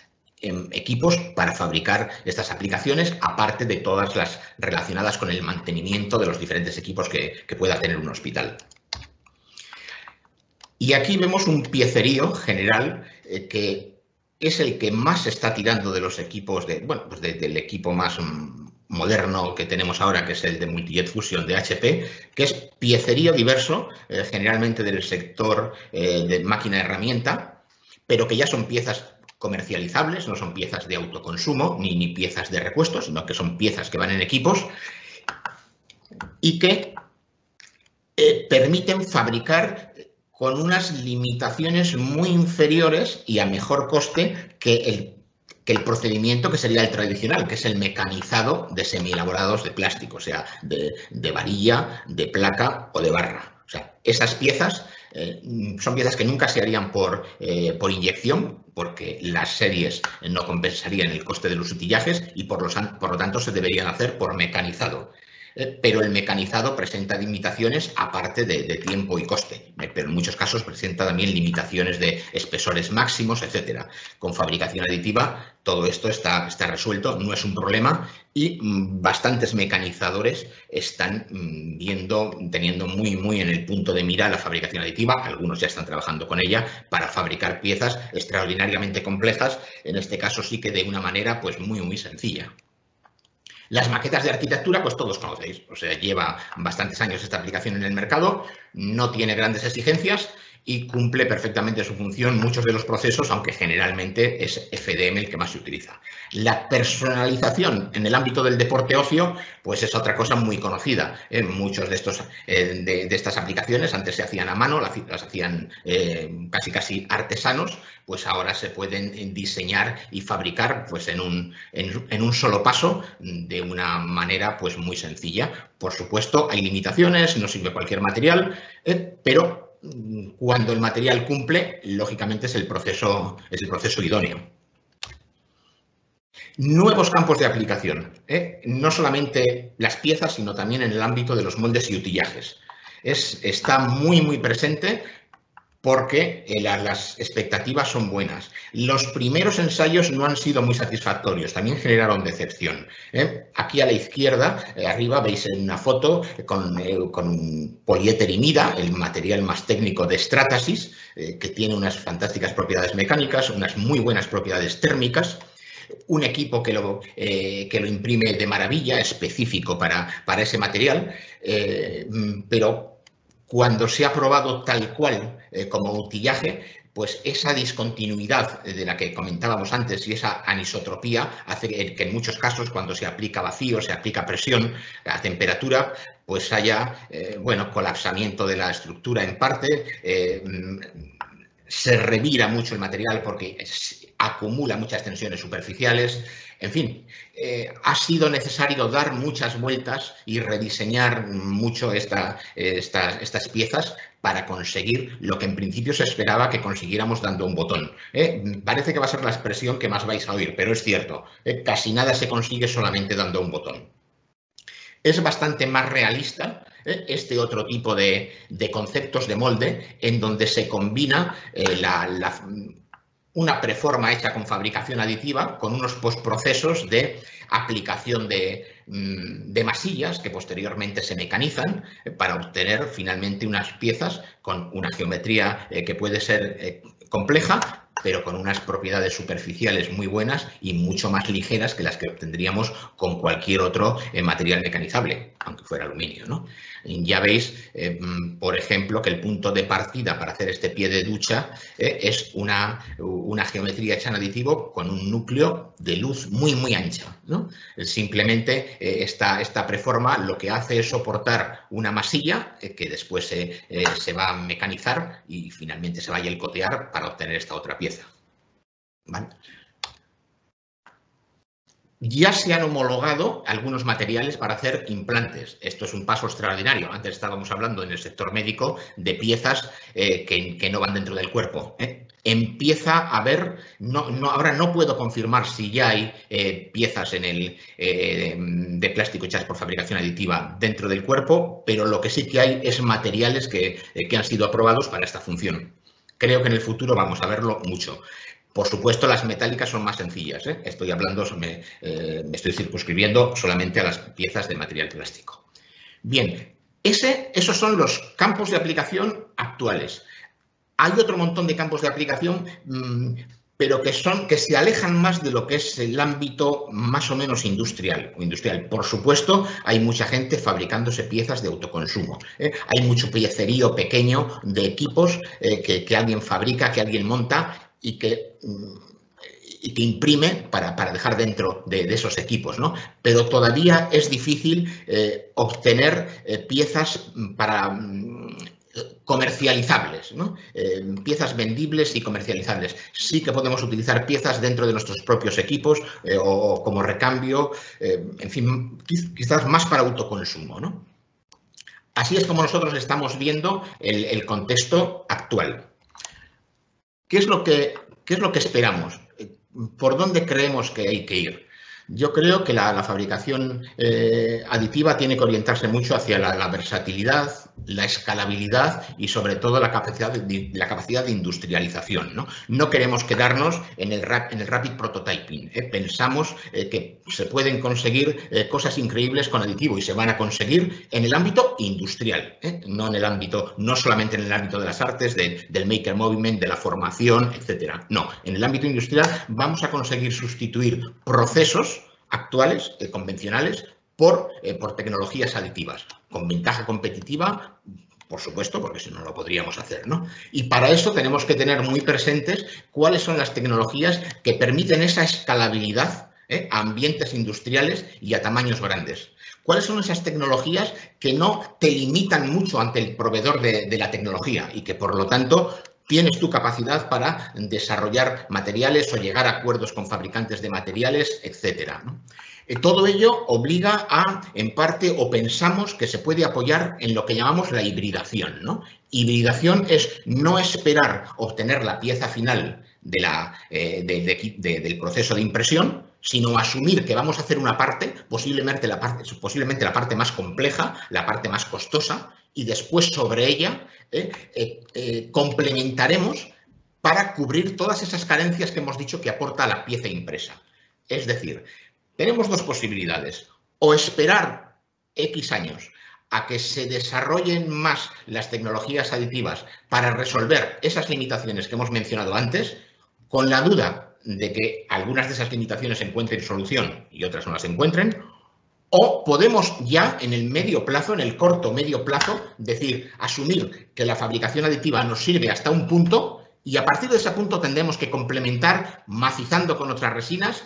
Speaker 2: equipos para fabricar estas aplicaciones, aparte de todas las relacionadas con el mantenimiento de los diferentes equipos que pueda tener un hospital. Y aquí vemos un piecerío general que es el que más se está tirando de los equipos, del equipo más moderno que tenemos ahora, que es el de Multijet Fusion de HP, que es piecerío diverso, generalmente del sector de máquina-herramienta, pero que ya son piezas comercializables, no son piezas de autoconsumo ni piezas de repuesto, sino que son piezas que van en equipos y que permiten fabricar con unas limitaciones muy inferiores y a mejor coste que el procedimiento que sería el tradicional, que es el mecanizado de semielaborados de plástico, o sea, de varilla, de placa o de barra. O sea, esas piezas son piezas que nunca se harían por inyección, porque las series no compensarían el coste de los utillajes y por lo tanto se deberían hacer por mecanizado. pero el mecanizado presenta limitaciones aparte de tiempo y coste, pero en muchos casos presenta también limitaciones de espesores máximos, etcétera. Con fabricación aditiva todo esto está resuelto, no es un problema y bastantes mecanizadores están teniendo muy en el punto de mira la fabricación aditiva, algunos ya están trabajando con ella para fabricar piezas extraordinariamente complejas, en este caso sí que de una manera pues muy sencilla. Las maquetas de arquitectura, pues todos conocéis, o sea, lleva bastantes años esta aplicación en el mercado, no tiene grandes exigencias y cumple perfectamente su función muchos de los procesos, aunque generalmente es FDM el que más se utiliza. La personalización en el ámbito del deporte ocio, pues es otra cosa muy conocida. Muchos de estas aplicaciones antes se hacían a mano, las hacían casi artesanos, pues ahora se pueden diseñar y fabricar pues en un solo paso de una manera pues muy sencilla. Por supuesto, hay limitaciones, no sirve cualquier material, pero cuando el material cumple, lógicamente es el proceso idóneo. Nuevos campos de aplicación, no solamente las piezas, sino también en el ámbito de los moldes y utillajes. Está muy presente porque las expectativas son buenas. Los primeros ensayos no han sido muy satisfactorios, también generaron decepción. Aquí a la izquierda, arriba, veis en una foto con poliéter imida, el material más técnico de Stratasys, que tiene unas fantásticas propiedades mecánicas, unas muy buenas propiedades térmicas, un equipo que lo imprime de maravilla, específico para ese material, pero cuando se ha probado tal cual como utillaje, pues esa discontinuidad de la que comentábamos antes y esa anisotropía hace que en muchos casos, cuando se aplica vacío, se aplica presión a temperatura, pues haya, colapsamiento de la estructura en parte, se revira mucho el material porque acumula muchas tensiones superficiales. En fin, ha sido necesario dar muchas vueltas y rediseñar mucho estas piezas para conseguir lo que en principio se esperaba que consiguiéramos dando un botón. Parece que va a ser la expresión que más vais a oír, pero es cierto, casi nada se consigue solamente dando un botón. Es bastante más realista este otro tipo de conceptos de molde en donde se combina una preforma hecha con fabricación aditiva con unos postprocesos de aplicación de masillas que posteriormente se mecanizan para obtener finalmente unas piezas con una geometría que puede ser compleja, pero con unas propiedades superficiales muy buenas y mucho más ligeras que las que obtendríamos con cualquier otro material mecanizable, aunque fuera aluminio, ¿no? Ya veis, por ejemplo, que el punto de partida para hacer este pie de ducha es una geometría hecha en aditivo con un núcleo de luz muy ancha, ¿no? Simplemente esta preforma lo que hace es soportar una masilla que después se va a mecanizar y finalmente se va a yelcotear para obtener esta otra pieza. ¿Vale? Ya se han homologado algunos materiales para hacer implantes. Esto es un paso extraordinario. Antes estábamos hablando en el sector médico de piezas que no van dentro del cuerpo. Empieza a haber, ahora no puedo confirmar si ya hay piezas de plástico hechas por fabricación aditiva dentro del cuerpo, pero lo que sí que hay es materiales que han sido aprobados para esta función. Creo que en el futuro vamos a verlo mucho. Por supuesto, las metálicas son más sencillas. Estoy hablando, me estoy circunscribiendo solamente a las piezas de material plástico. Bien, esos son los campos de aplicación actuales. Hay otro montón de campos de aplicación, pero que se alejan más de lo que es el ámbito más o menos industrial. Por supuesto, hay mucha gente fabricándose piezas de autoconsumo. Hay mucho piecerío pequeño de equipos que alguien fabrica, que alguien monta y que imprime para dejar dentro de esos equipos, ¿no? Pero todavía es difícil obtener piezas para comercializables, ¿no? Piezas vendibles y comercializables. Sí que podemos utilizar piezas dentro de nuestros propios equipos o como recambio, en fin, quizás más para autoconsumo, ¿no? Así es como nosotros estamos viendo el contexto actual. ¿Qué es lo que esperamos? ¿Por dónde creemos que hay que ir?
Speaker 3: Yo creo que la fabricación aditiva tiene que orientarse mucho hacia la versatilidad, la escalabilidad y sobre todo la capacidad de industrialización, ¿no? No queremos quedarnos en el rapid prototyping. Pensamos que se pueden conseguir cosas increíbles con aditivo y se van a conseguir en el ámbito industrial, no en el ámbito, no solamente en el ámbito de las artes, del maker movement, de la formación, etcétera. No, en el ámbito industrial vamos a conseguir sustituir procesos actuales, convencionales, por tecnologías aditivas, con ventaja competitiva, por supuesto, porque si no lo podríamos hacer, ¿no? Y para eso tenemos que tener muy presentes cuáles son las tecnologías que permiten esa escalabilidad a ambientes industriales y a tamaños grandes. ¿Cuáles son esas tecnologías que no te limitan mucho ante el proveedor de la tecnología y que, por lo tanto, tienes tu capacidad para desarrollar materiales o llegar a acuerdos con fabricantes de materiales, etcétera, ¿no? Todo ello obliga a, en parte, o pensamos que se puede apoyar en lo que llamamos la hibridación, ¿no? Hibridación es no esperar obtener la pieza final del proceso de impresión, sino asumir que vamos a hacer una parte, posiblemente la parte más compleja, la parte más costosa, y después sobre ella complementaremos para cubrir todas esas carencias que hemos dicho que aporta la pieza impresa. Es decir, tenemos dos posibilidades: o esperar X años a que se desarrollen más las tecnologías aditivas para resolver esas limitaciones que hemos mencionado antes, con la duda de que algunas de esas limitaciones encuentren solución y otras no las encuentren, o podemos ya en el medio plazo, en el corto medio plazo, asumir que la fabricación aditiva nos sirve hasta un punto y a partir de ese punto tendremos que complementar macizando con otras resinas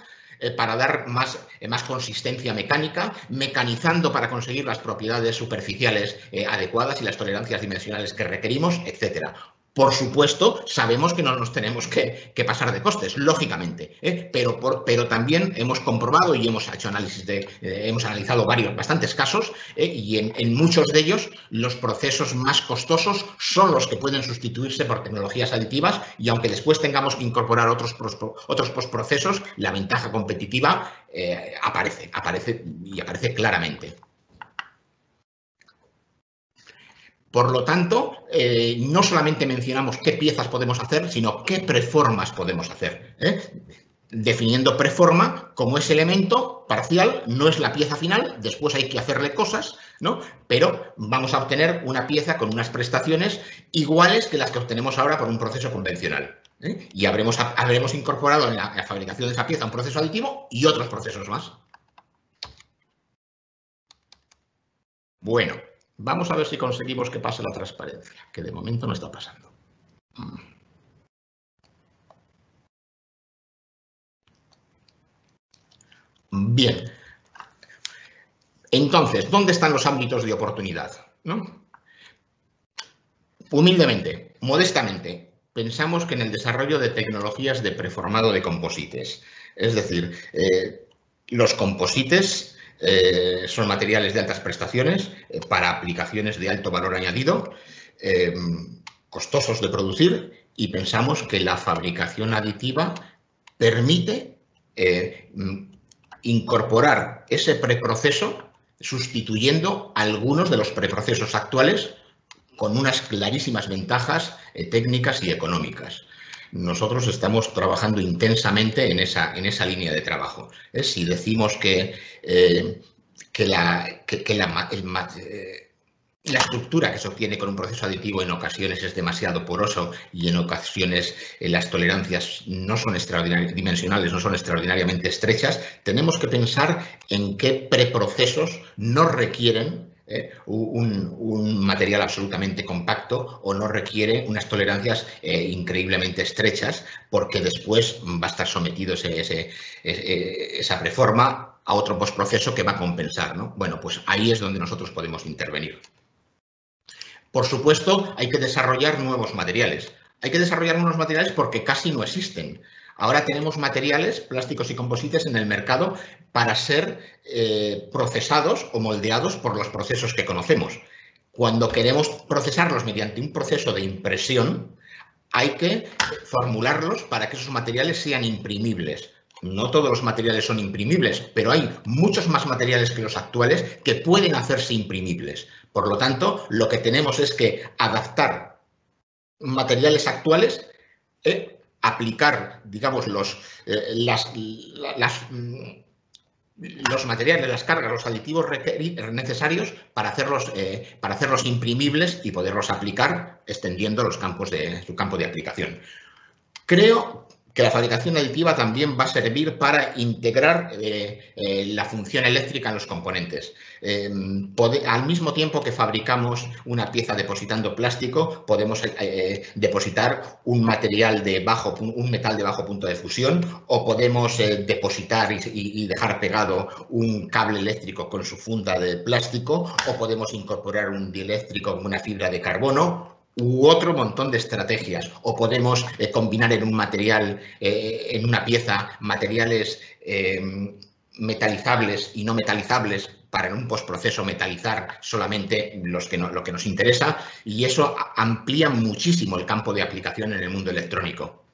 Speaker 3: para dar más consistencia mecánica, mecanizando para conseguir las propiedades superficiales adecuadas y las tolerancias dimensionales que requerimos, etcétera. Por supuesto, sabemos que no nos tenemos que pasar de costes, lógicamente, pero también hemos comprobado y hemos hecho hemos analizado bastantes casos y en muchos de ellos los procesos más costosos son los que pueden sustituirse por tecnologías aditivas y aunque después tengamos que incorporar otros postprocesos, la ventaja competitiva aparece claramente. Por lo tanto, no solamente mencionamos qué piezas podemos hacer, sino qué preformas podemos hacer. Definiendo preforma como ese elemento parcial, no es la pieza final, después hay que hacerle cosas, ¿no? Pero vamos a obtener una pieza con unas prestaciones iguales que las que obtenemos ahora por un proceso convencional. Y habremos incorporado en la fabricación de esa pieza un proceso aditivo y otros procesos más. Bueno. Vamos a ver si conseguimos que pase la transparencia, que de momento no está pasando. Bien. Entonces, ¿dónde están los ámbitos de oportunidad? ¿No? Humildemente, modestamente, pensamos que en el desarrollo de tecnologías de preformado de composites. Es decir, los composites son materiales de altas prestaciones para aplicaciones de alto valor añadido, costosos de producir, y pensamos que la fabricación aditiva permite incorporar ese preproceso sustituyendo algunos de los preprocesos actuales con unas clarísimas ventajas técnicas y económicas. Nosotros estamos trabajando intensamente en esa línea de trabajo. Si decimos que la estructura que se obtiene con un proceso aditivo en ocasiones es demasiado poroso y en ocasiones las tolerancias no son dimensionales, no son extraordinariamente estrechas, tenemos que pensar en qué preprocesos no requieren un material absolutamente compacto o no requiere unas tolerancias increíblemente estrechas, porque después va a estar sometido esa preforma a otro postproceso que va a compensar, ¿no? Bueno, pues ahí es donde nosotros podemos intervenir. Por supuesto, hay que desarrollar nuevos materiales. Hay que desarrollar nuevos materiales porque casi no existen. Ahora tenemos materiales, plásticos y composites en el mercado para ser procesados o moldeados por los procesos que conocemos. Cuando queremos procesarlos mediante un proceso de impresión, hay que formularlos para que esos materiales sean imprimibles. No todos los materiales son imprimibles, pero hay muchos más materiales que los actuales que pueden hacerse imprimibles. Por lo tanto, lo que tenemos es que adaptar materiales actuales, aplicar, digamos, los materiales, las cargas, los aditivos necesarios para hacerlos imprimibles y poderlos aplicar extendiendo su campo de aplicación. Creo que la fabricación aditiva también va a servir para integrar la función eléctrica en los componentes. Al mismo tiempo que fabricamos una pieza depositando plástico, podemos depositar un metal de bajo punto de fusión, o podemos depositar y dejar pegado un cable eléctrico con su funda de plástico, o podemos incorporar un dieléctrico con una fibra de carbono, u otro montón de estrategias, o podemos combinar en un material, en una pieza, materiales metalizables y no metalizables para en un postproceso metalizar solamente lo que nos interesa, y eso amplía muchísimo el campo de aplicación en el mundo electrónico.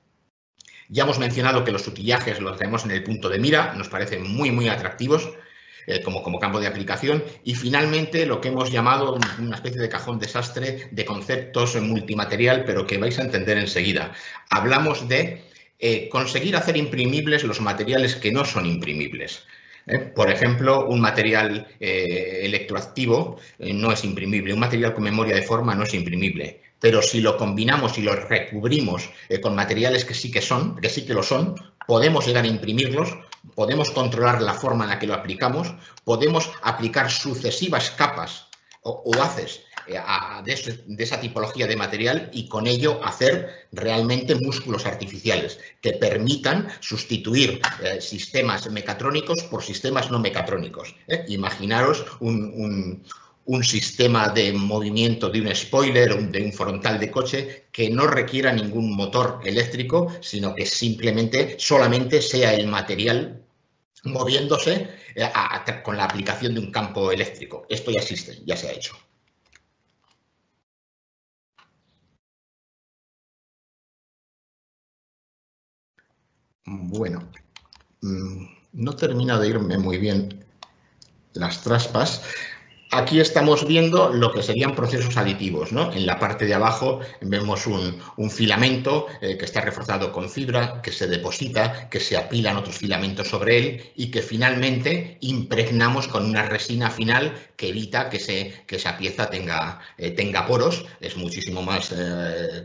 Speaker 3: Ya hemos mencionado que los utillajes los tenemos en el punto de mira, nos parecen muy, muy atractivos como campo de aplicación, y finalmente lo que hemos llamado una especie de cajón desastre de conceptos multimaterial, pero que vais a entender enseguida. Hablamos de conseguir hacer imprimibles los materiales que no son imprimibles. Por ejemplo, un material electroactivo no es imprimible, un material con memoria de forma no es imprimible, pero si lo combinamos y lo recubrimos con materiales que sí que lo son, podemos llegar a imprimirlos, podemos controlar la forma en la que lo aplicamos, podemos aplicar sucesivas capas o haces de esa tipología de material, y con ello hacer realmente músculos artificiales que permitan sustituir sistemas mecatrónicos por sistemas no mecatrónicos. Imaginaros un sistema de movimiento de un spoiler o de un frontal de coche que no requiera ningún motor eléctrico, sino que solamente sea el material moviéndose con la aplicación de un campo eléctrico. Esto ya existe, ya se ha hecho. Bueno, no termina de irme muy bien las traspas. Aquí estamos viendo lo que serían procesos aditivos, ¿no? En la parte de abajo vemos un filamento que está reforzado con fibra, que se deposita, que se apilan otros filamentos sobre él y que finalmente impregnamos con una resina final que evita que esa pieza tenga poros. Es muchísimo más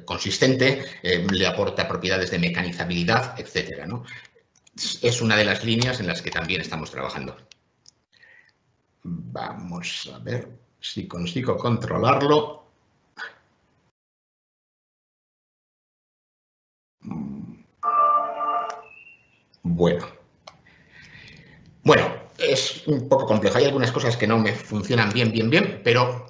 Speaker 3: consistente, le aporta propiedades de mecanizabilidad, etcétera, ¿no? Es una de las líneas en las que también estamos trabajando. Vamos a ver si consigo controlarlo. Bueno, es un poco complejo. Hay algunas cosas que no me funcionan bien, pero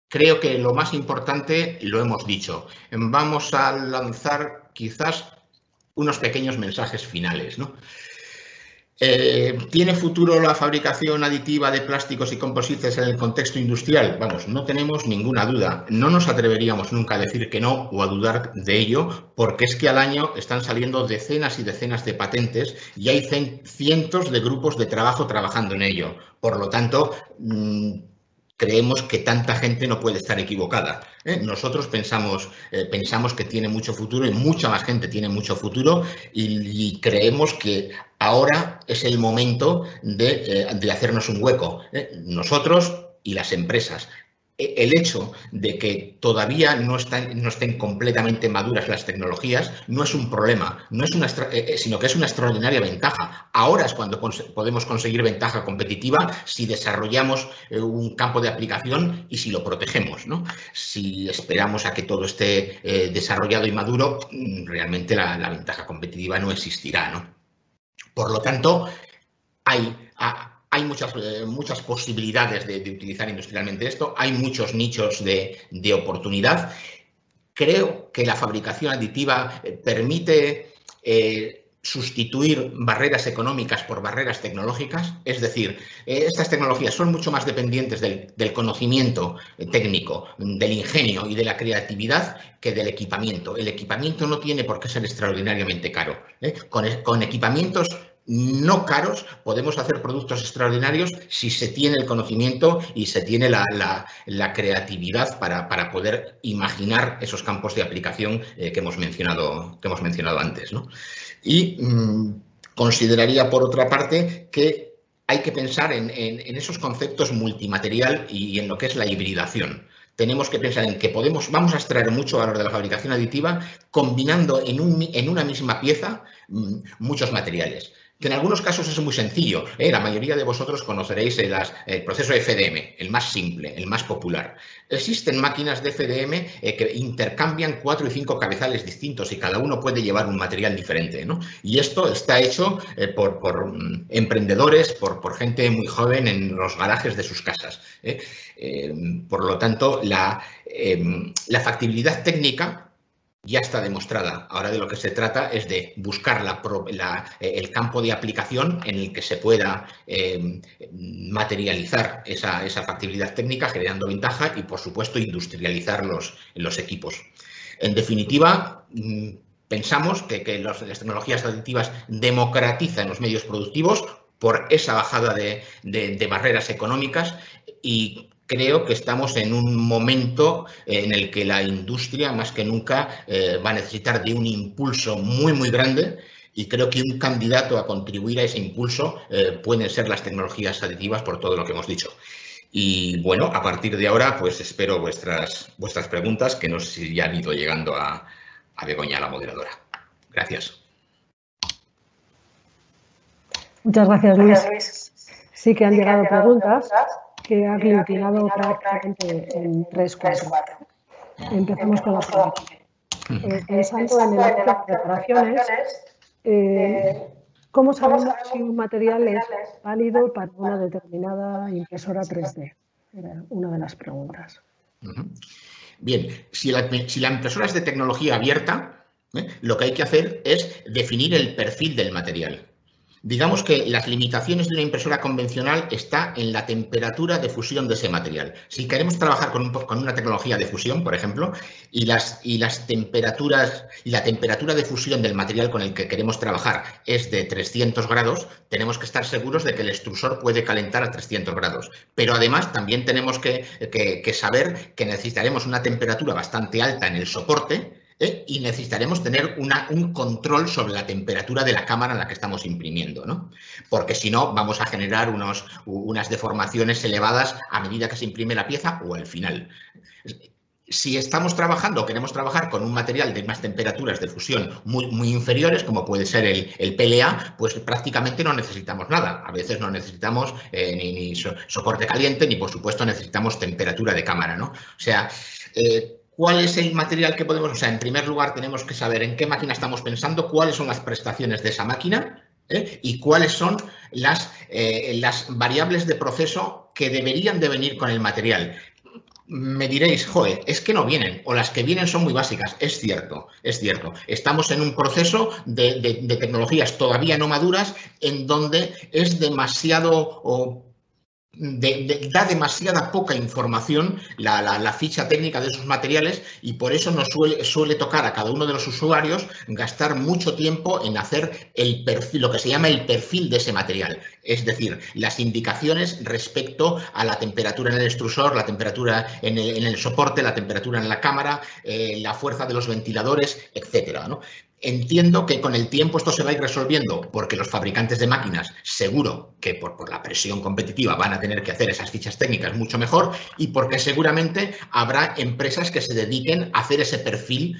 Speaker 3: creo que lo más importante lo hemos dicho. Vamos a lanzar quizás unos pequeños mensajes finales, ¿no? ¿Tiene futuro la fabricación aditiva de plásticos y composites en el contexto industrial? Vamos, no tenemos ninguna duda. No nos atreveríamos nunca a decir que no o a dudar de ello, porque es que al año están saliendo decenas y decenas de patentes y hay cientos de grupos de trabajo trabajando en ello. Por lo tanto, creemos que tanta gente no puede estar equivocada. Nosotros pensamos que tiene mucho futuro, y mucha más gente tiene mucho futuro, y creemos que ahora es el momento de hacernos un hueco. Nosotros y las empresas. El hecho de que todavía no estén completamente maduras las tecnologías no es un problema, sino que es una extraordinaria ventaja. Ahora es cuando podemos conseguir ventaja competitiva si desarrollamos un campo de aplicación y si lo protegemos, ¿no? Si esperamos a que todo esté desarrollado y maduro, realmente la ventaja competitiva no existirá, ¿no? Por lo tanto, hay muchas posibilidades de utilizar industrialmente esto, hay muchos nichos de oportunidad. Creo que la fabricación aditiva permite sustituir barreras económicas por barreras tecnológicas, es decir, estas tecnologías son mucho más dependientes del conocimiento técnico, del ingenio y de la creatividad que del equipamiento. El equipamiento no tiene por qué ser extraordinariamente caro. Con equipamientos no caros, podemos hacer productos extraordinarios si se tiene el conocimiento y se tiene la creatividad para poder imaginar esos campos de aplicación que hemos mencionado antes, ¿no? Y consideraría, por otra parte, que hay que pensar en esos conceptos multimaterial y en lo que es la hibridación. Tenemos que pensar en que vamos a extraer mucho valor de la fabricación aditiva combinando en una misma pieza muchos materiales. Que en algunos casos es muy sencillo. La mayoría de vosotros conoceréis el proceso FDM, el más simple, el más popular. Existen máquinas de FDM que intercambian 4 y 5 cabezales distintos y cada uno puede llevar un material diferente, ¿no? Y esto está hecho por emprendedores, por gente muy joven en los garajes de sus casas. Por lo tanto, la factibilidad técnica ya está demostrada. Ahora de lo que se trata es de buscar el campo de aplicación en el que se pueda materializar esa factibilidad técnica, generando ventaja y, por supuesto, industrializar los equipos. En definitiva, pensamos que las tecnologías aditivas democratizan los medios productivos por esa bajada de barreras económicas y creo que estamos en un momento en el que la industria, más que nunca, va a necesitar de un impulso muy, muy grande y creo que un candidato a contribuir a ese impulso pueden ser las tecnologías aditivas por todo lo que hemos dicho. Y bueno, a partir de ahora, pues espero vuestras preguntas, que no sé si ya han ido llegando a Begoña, la moderadora. Gracias.
Speaker 1: Muchas gracias, Luis. Sí que han llegado preguntas que ha aglutinado prácticamente en 3-4. Empezamos con la primera. Pensando en el ámbito de reparaciones, ¿cómo sabemos si un material es válido para una determinada impresora 3D? Era una de las preguntas.
Speaker 3: Bien, si la impresora es de tecnología abierta, lo que hay que hacer es definir el perfil del material. Digamos que las limitaciones de una impresora convencional está en la temperatura de fusión de ese material. Si queremos trabajar con una tecnología de fusión, por ejemplo, y la temperatura de fusión del material con el que queremos trabajar es de 300 grados, tenemos que estar seguros de que el extrusor puede calentar a 300 grados. Pero además también tenemos que saber que necesitaremos una temperatura bastante alta en el soporte, y necesitaremos tener un control sobre la temperatura de la cámara en la que estamos imprimiendo, ¿no? Porque si no, vamos a generar unas deformaciones elevadas a medida que se imprime la pieza o al final. Si estamos trabajando o queremos trabajar con un material de unas temperaturas de fusión muy inferiores, como puede ser el PLA, pues prácticamente no necesitamos nada. A veces no necesitamos ni soporte caliente, ni por supuesto necesitamos temperatura de cámara, ¿no? O sea, ¿cuál es el material que podemos? O sea, en primer lugar tenemos que saber en qué máquina estamos pensando, cuáles son las prestaciones de esa máquina y cuáles son las variables de proceso que deberían de venir con el material. Me diréis, joder, es que no vienen, o las que vienen son muy básicas. Es cierto, es cierto. Estamos en un proceso de tecnologías todavía no maduras en donde es demasiado da demasiada poca información la ficha técnica de esos materiales y por eso nos suele tocar a cada uno de los usuarios gastar mucho tiempo en hacer el perfil, lo que se llama el perfil de ese material. Es decir, las indicaciones respecto a la temperatura en el extrusor, la temperatura en el soporte, la temperatura en la cámara, la fuerza de los ventiladores, etcétera, ¿no? Entiendo que con el tiempo esto se va a ir resolviendo porque los fabricantes de máquinas seguro que por la presión competitiva van a tener que hacer esas fichas técnicas mucho mejor y porque seguramente habrá empresas que se dediquen a hacer ese perfil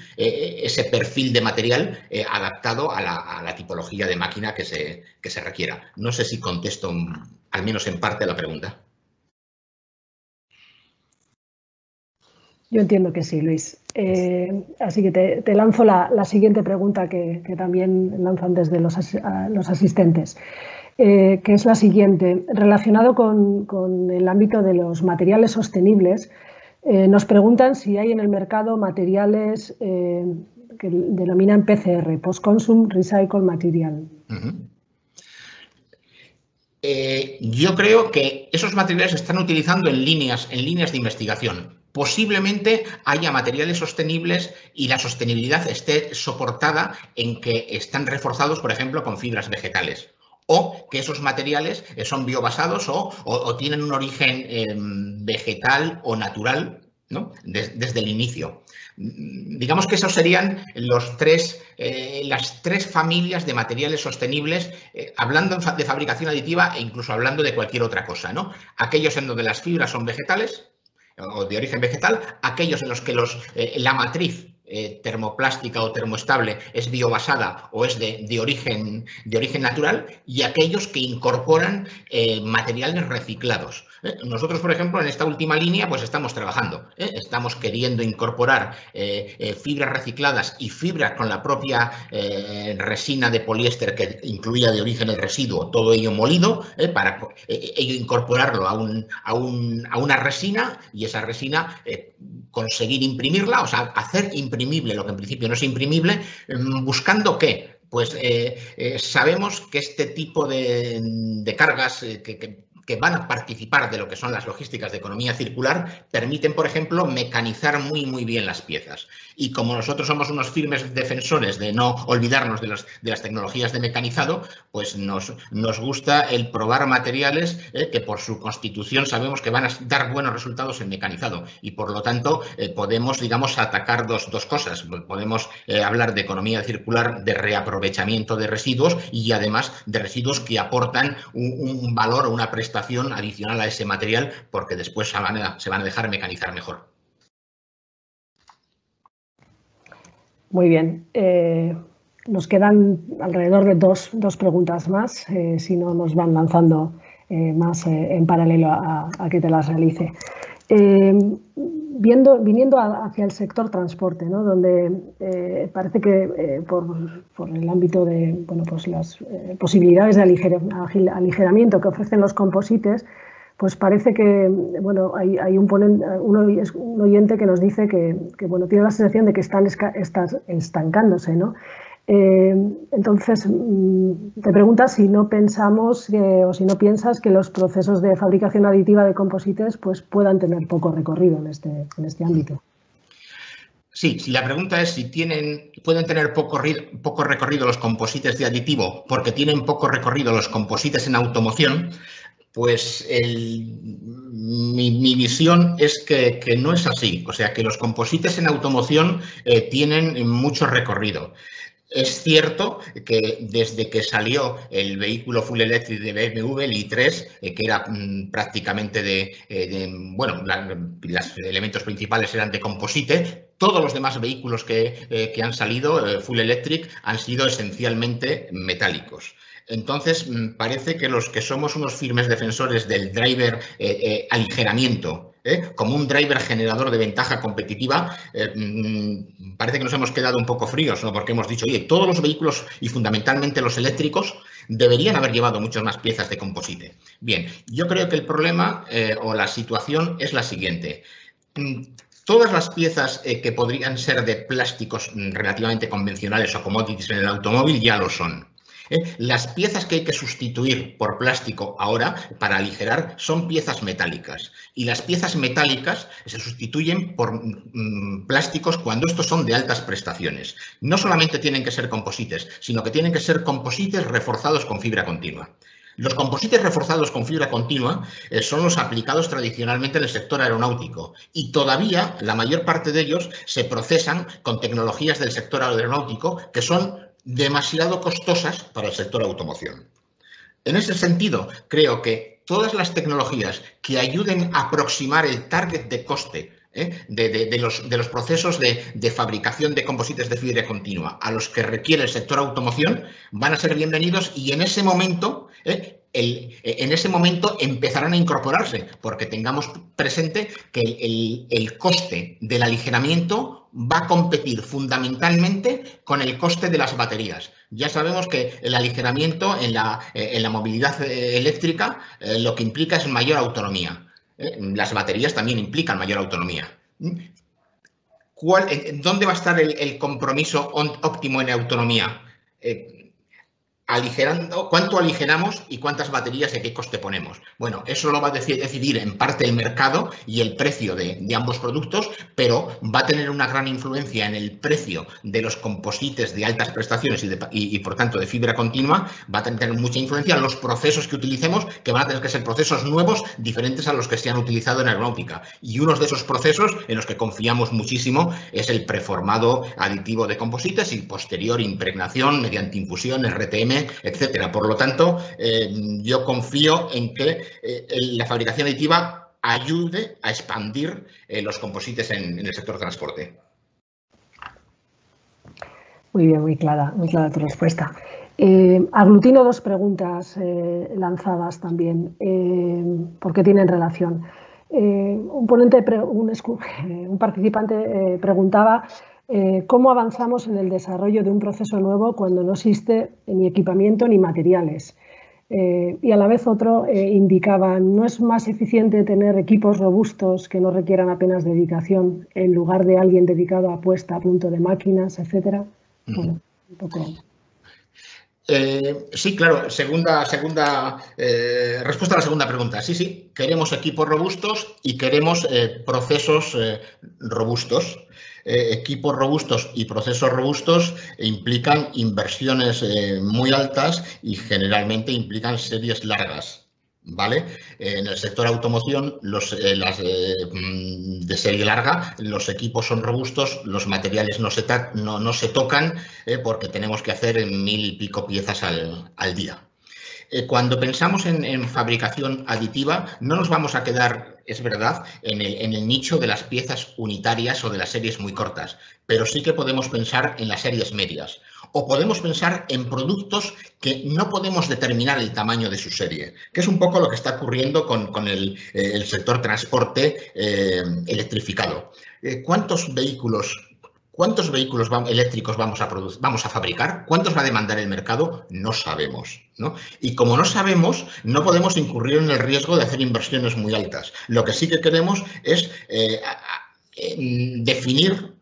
Speaker 3: de material adaptado a la tipología de máquina que se requiera. No sé si contesto al menos en parte a la pregunta.
Speaker 1: Yo entiendo que sí, Luis. Así que te lanzo la siguiente pregunta que también lanzan desde los asistentes, que es la siguiente. Relacionado con el ámbito de los materiales sostenibles, nos preguntan si hay en el mercado materiales que denominan PCR, Post-Consumer Recycle Material.
Speaker 3: Yo creo que esos materiales se están utilizando en líneas de investigación. Posiblemente haya materiales sostenibles y la sostenibilidad esté soportada en que están reforzados, por ejemplo, con fibras vegetales o que esos materiales son biobasados o tienen un origen vegetal o natural, ¿no? Desde el inicio. Digamos que esos serían las tres familias de materiales sostenibles, hablando de fabricación aditiva e incluso hablando de cualquier otra cosa, ¿no? Aquellos en donde las fibras son vegetales o de origen vegetal, aquellos en los que la matriz termoplástica o termoestable es biobasada o es de origen natural, y aquellos que incorporan materiales reciclados. Nosotros, por ejemplo, en esta última línea, pues estamos trabajando. Estamos queriendo incorporar fibras recicladas y fibras con la propia resina de poliéster que incluía de origen el residuo, todo ello molido, para ello incorporarlo a una resina, y esa resina conseguir imprimirla, o sea, hacer imprimible lo que en principio no es imprimible, buscando ¿qué? Pues sabemos que este tipo de cargas que van a participar de lo que son las logísticas de economía circular permiten, por ejemplo, mecanizar muy bien las piezas. Y como nosotros somos unos firmes defensores de no olvidarnos de las tecnologías de mecanizado, pues nos gusta el probar materiales que por su constitución sabemos que van a dar buenos resultados en mecanizado. Y por lo tanto podemos, digamos, atacar dos cosas. Podemos hablar de economía circular, de reaprovechamiento de residuos, y además de residuos que aportan un valor o una prestación adicional a ese material, porque después se van a dejar mecanizar mejor.
Speaker 1: Muy bien. Nos quedan alrededor de dos preguntas más, si no nos van lanzando más en paralelo a que te las realice. Viniendo hacia el sector transporte, ¿no? Donde parece que por el ámbito de pues las posibilidades de aligeramiento que ofrecen los composites, pues parece que hay un oyente que nos dice que tiene la sensación de que están estancándose, ¿no? Entonces, te preguntas si no pensamos o si no piensas que los procesos de fabricación aditiva de composites pues puedan tener poco recorrido en este ámbito.
Speaker 3: Sí, si la pregunta es si pueden tener poco recorrido los composites de aditivo porque tienen poco recorrido los composites en automoción, pues mi visión es que no es así. O sea, que los composites en automoción tienen mucho recorrido. Es cierto que desde que salió el vehículo full electric de BMW, el i3, que era prácticamente los elementos principales eran de composite, todos los demás vehículos que han salido full electric han sido esencialmente metálicos. Entonces, parece que los que somos unos firmes defensores del driver aligeramiento, como un driver generador de ventaja competitiva, parece que nos hemos quedado un poco fríos, ¿no? Porque hemos dicho, oye, todos los vehículos y fundamentalmente los eléctricos deberían haber llevado muchas más piezas de composite. Bien, yo creo que el problema o la situación es la siguiente. Todas las piezas que podrían ser de plásticos relativamente convencionales o commodities en el automóvil ya lo son. Las piezas que hay que sustituir por plástico ahora para aligerar son piezas metálicas, y las piezas metálicas se sustituyen por plásticos cuando estos son de altas prestaciones. No solamente tienen que ser composites, sino que tienen que ser composites reforzados con fibra continua. Los composites reforzados con fibra continua son los aplicados tradicionalmente en el sector aeronáutico, y todavía la mayor parte de ellos se procesan con tecnologías del sector aeronáutico que son demasiado costosas para el sector automoción. En ese sentido, creo que todas las tecnologías que ayuden a aproximar el target de coste de los procesos de fabricación de composites de fibra continua a los que requiere el sector automoción van a ser bienvenidos, y en ese momento empezarán a incorporarse, porque tengamos presente que el coste del aligeramiento va a competir fundamentalmente con el coste de las baterías. Ya sabemos que el aligeramiento en la movilidad eléctrica lo que implica es mayor autonomía. Las baterías también implican mayor autonomía. ¿Dónde va a estar el compromiso óptimo en autonomía? cuánto aligeramos y cuántas baterías y a qué coste ponemos. Bueno, eso lo va a decidir en parte el mercado y el precio de ambos productos, pero va a tener una gran influencia en el precio de los composites de altas prestaciones y por tanto de fibra continua. Va a tener mucha influencia en los procesos que utilicemos, que van a tener que ser procesos nuevos, diferentes a los que se han utilizado en aeronáutica. Y uno de esos procesos en los que confiamos muchísimo es el preformado aditivo de composites y posterior impregnación mediante infusión, RTM, etcétera. Por lo tanto, yo confío en que la fabricación aditiva ayude a expandir los composites en el sector transporte.
Speaker 1: Muy bien, muy clara tu respuesta. Aglutino dos preguntas lanzadas también, porque tienen relación. Un participante preguntaba ¿cómo avanzamos en el desarrollo de un proceso nuevo cuando no existe ni equipamiento ni materiales? Y a la vez otro indicaba, ¿no es más eficiente tener equipos robustos que no requieran apenas dedicación en lugar de alguien dedicado a puesta a punto de máquinas, etcétera? Bueno, un poco...
Speaker 3: Sí, claro. Respuesta a la segunda pregunta. Sí, queremos equipos robustos y queremos procesos robustos. Equipos robustos y procesos robustos implican inversiones muy altas y generalmente implican series largas. ¿Vale? En el sector automoción, de serie larga, los equipos son robustos, los materiales no se tocan porque tenemos que hacer 1000 y pico piezas al día. Cuando pensamos en fabricación aditiva, no nos vamos a quedar, es verdad, en el nicho de las piezas unitarias o de las series muy cortas, pero sí que podemos pensar en las series medias. O podemos pensar en productos que no podemos determinar el tamaño de su serie, que es un poco lo que está ocurriendo con el sector transporte electrificado. ¿Cuántos vehículos eléctricos vamos a fabricar? ¿Cuántos va a demandar el mercado? No sabemos, ¿no? Y como no sabemos, no podemos incurrir en el riesgo de hacer inversiones muy altas. Lo que sí que queremos es definir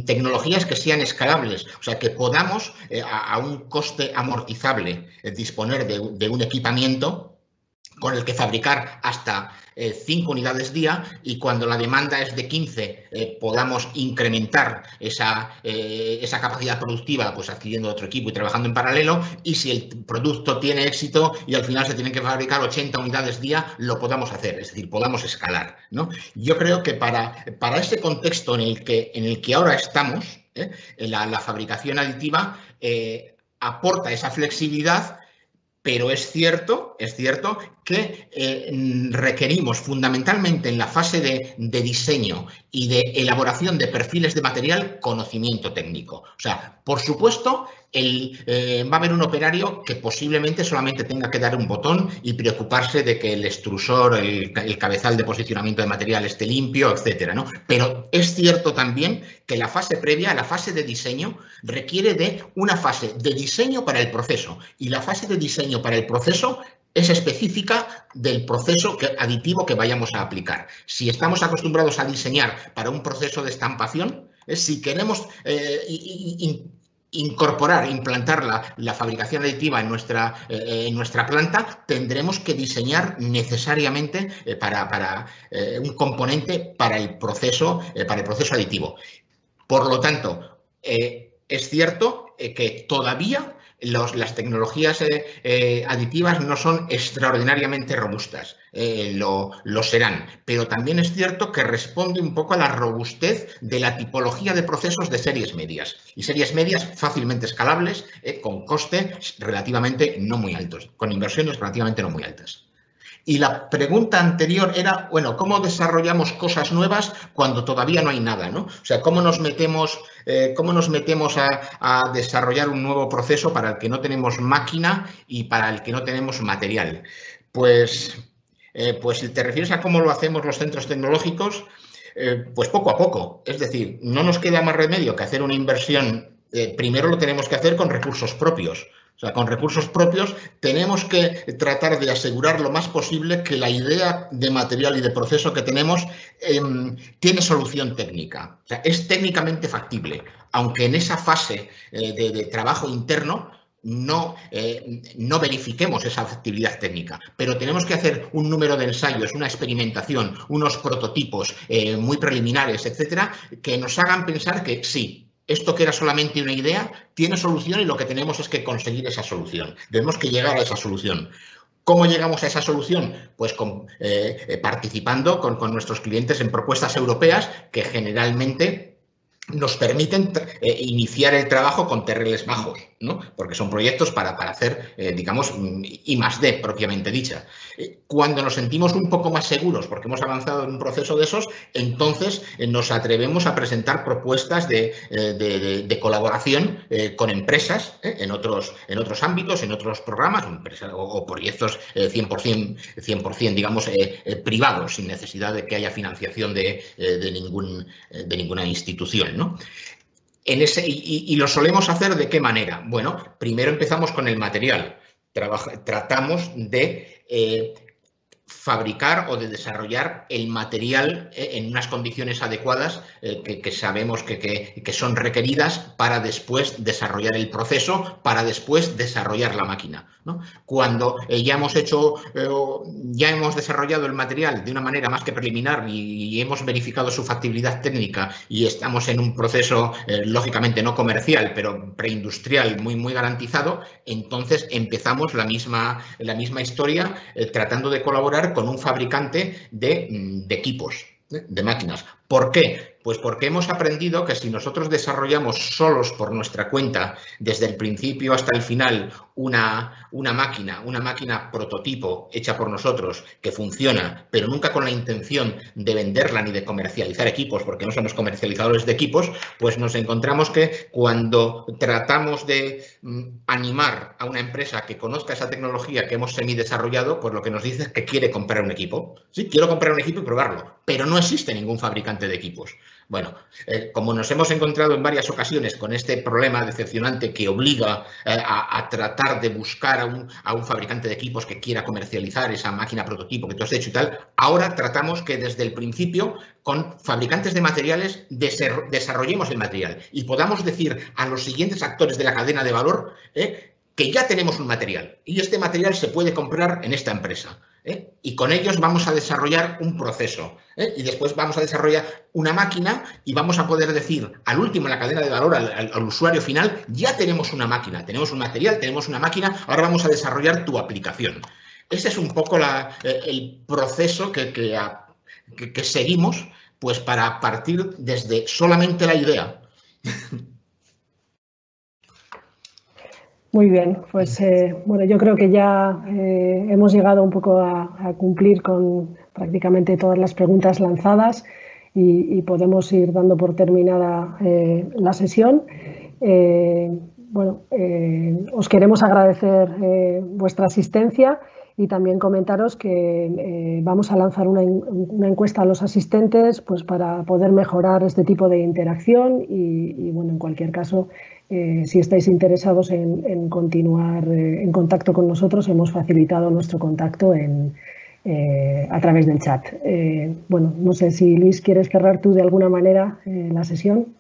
Speaker 3: tecnologías que sean escalables, o sea, que podamos a un coste amortizable disponer de un equipamiento con el que fabricar hasta 5 unidades día, y cuando la demanda es de 15 podamos incrementar esa capacidad productiva pues adquiriendo otro equipo y trabajando en paralelo, y si el producto tiene éxito y al final se tienen que fabricar 80 unidades día, lo podamos hacer, es decir, podamos escalar, ¿no? Yo creo que para ese contexto en el que ahora estamos, la fabricación aditiva aporta esa flexibilidad. Pero es cierto que requerimos fundamentalmente en la fase de diseño y de elaboración de perfiles de material conocimiento técnico. O sea, por supuesto, va a haber un operario que posiblemente solamente tenga que dar un botón y preocuparse de que el extrusor, el cabezal de posicionamiento de material esté limpio, etcétera, ¿no? Pero es cierto también que la fase previa, la fase de diseño, requiere de una fase de diseño para el proceso, y la fase de diseño para el proceso es específica del proceso aditivo que vayamos a aplicar. Si estamos acostumbrados a diseñar para un proceso de estampación, si queremos implantar la fabricación aditiva en nuestra planta, tendremos que diseñar necesariamente para un componente para el proceso aditivo. Por lo tanto, es cierto que todavía las tecnologías aditivas no son extraordinariamente robustas, lo serán, pero también es cierto que responde un poco a la robustez de la tipología de procesos de series medias, y series medias fácilmente escalables, con costes relativamente no muy altos, con inversiones relativamente no muy altas. Y la pregunta anterior era, bueno, ¿cómo desarrollamos cosas nuevas cuando todavía no hay nada, ¿no? O sea, ¿cómo nos metemos a desarrollar un nuevo proceso para el que no tenemos máquina y para el que no tenemos material? Pues si te refieres a cómo lo hacemos los centros tecnológicos, pues poco a poco. Es decir, no nos queda más remedio que hacer una inversión. Primero lo tenemos que hacer con recursos propios. O sea, con recursos propios tenemos que tratar de asegurar lo más posible que la idea de material y de proceso que tenemos tiene solución técnica. O sea, es técnicamente factible, aunque en esa fase de trabajo interno no verifiquemos esa factibilidad técnica, pero tenemos que hacer un número de ensayos, una experimentación, unos prototipos muy preliminares, etcétera, que nos hagan pensar que sí, esto que era solamente una idea tiene solución y lo que tenemos es que conseguir esa solución. Tenemos que llegar a esa solución. ¿Cómo llegamos a esa solución? Pues participando con nuestros clientes en propuestas europeas que generalmente nos permiten iniciar el trabajo con TRLs bajos, ¿no? Porque son proyectos para hacer, digamos, I+D propiamente dicha. Cuando nos sentimos un poco más seguros, porque hemos avanzado en un proceso de esos, entonces nos atrevemos a presentar propuestas de colaboración con empresas en otros ámbitos, en otros programas o proyectos 100%, digamos, privados, sin necesidad de que haya financiación de ninguna institución, ¿no? Y lo solemos hacer ¿de qué manera? Bueno, primero empezamos con el material. Tratamos de fabricar o de desarrollar el material en unas condiciones adecuadas que sabemos que son requeridas para después desarrollar el proceso, para después desarrollar la máquina, ¿no? Cuando ya hemos desarrollado el material de una manera más que preliminar y hemos verificado su factibilidad técnica y estamos en un proceso lógicamente no comercial, pero preindustrial muy garantizado, entonces empezamos la misma historia tratando de colaborar con un fabricante de equipos, de máquinas. ¿Por qué? Pues porque hemos aprendido que si nosotros desarrollamos solos por nuestra cuenta, desde el principio hasta el final, una máquina prototipo hecha por nosotros que funciona, pero nunca con la intención de venderla ni de comercializar equipos, porque no somos comercializadores de equipos, pues nos encontramos que cuando tratamos de animar a una empresa que conozca esa tecnología que hemos semidesarrollado, pues lo que nos dice es que quiere comprar un equipo. Sí, quiero comprar un equipo y probarlo, pero no existe ningún fabricante de equipos. Bueno, como nos hemos encontrado en varias ocasiones con este problema decepcionante que obliga a tratar de buscar a un fabricante de equipos que quiera comercializar esa máquina prototipo que tú has hecho y tal, ahora tratamos que desde el principio con fabricantes de materiales desarrollemos el material y podamos decir a los siguientes actores de la cadena de valor que ya tenemos un material y este material se puede comprar en esta empresa. Y con ellos vamos a desarrollar un proceso y después vamos a desarrollar una máquina y vamos a poder decir al último en la cadena de valor, al usuario final, ya tenemos una máquina, tenemos un material, tenemos una máquina, ahora vamos a desarrollar tu aplicación. Ese es un poco el proceso que seguimos pues para partir desde solamente la idea.
Speaker 1: Muy bien, pues bueno, yo creo que ya hemos llegado un poco a cumplir con prácticamente todas las preguntas lanzadas y podemos ir dando por terminada la sesión. Bueno, os queremos agradecer vuestra asistencia y también comentaros que vamos a lanzar una encuesta a los asistentes pues para poder mejorar este tipo de interacción y bueno, en cualquier caso, si estáis interesados en continuar en contacto con nosotros, hemos facilitado nuestro contacto a través del chat. Bueno, no sé si Luis, ¿quieres cerrar tú de alguna manera la sesión?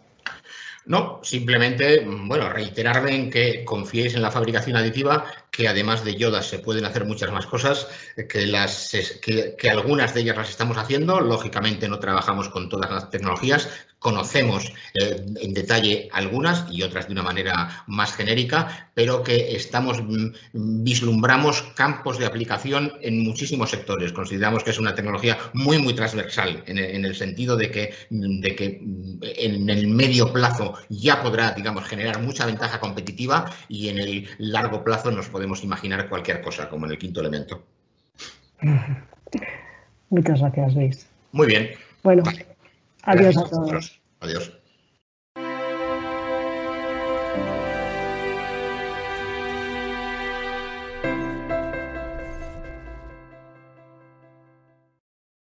Speaker 3: No, simplemente, bueno, reiterarme en que confiéis en la fabricación aditiva, que además de Yoda se pueden hacer muchas más cosas, que algunas de ellas las estamos haciendo. Lógicamente no trabajamos con todas las tecnologías, conocemos en detalle algunas y otras de una manera más genérica, pero que vislumbramos campos de aplicación en muchísimos sectores. Consideramos que es una tecnología muy transversal en el sentido de que en el medio plazo ya podrá, digamos, generar mucha ventaja competitiva y en el largo plazo nos podemos imaginar cualquier cosa, como en el quinto elemento.
Speaker 1: Muchas gracias, Luis.
Speaker 3: Muy bien.
Speaker 1: Bueno,
Speaker 3: vale.
Speaker 1: Adiós
Speaker 3: Gracias
Speaker 1: a todos.
Speaker 3: Adiós.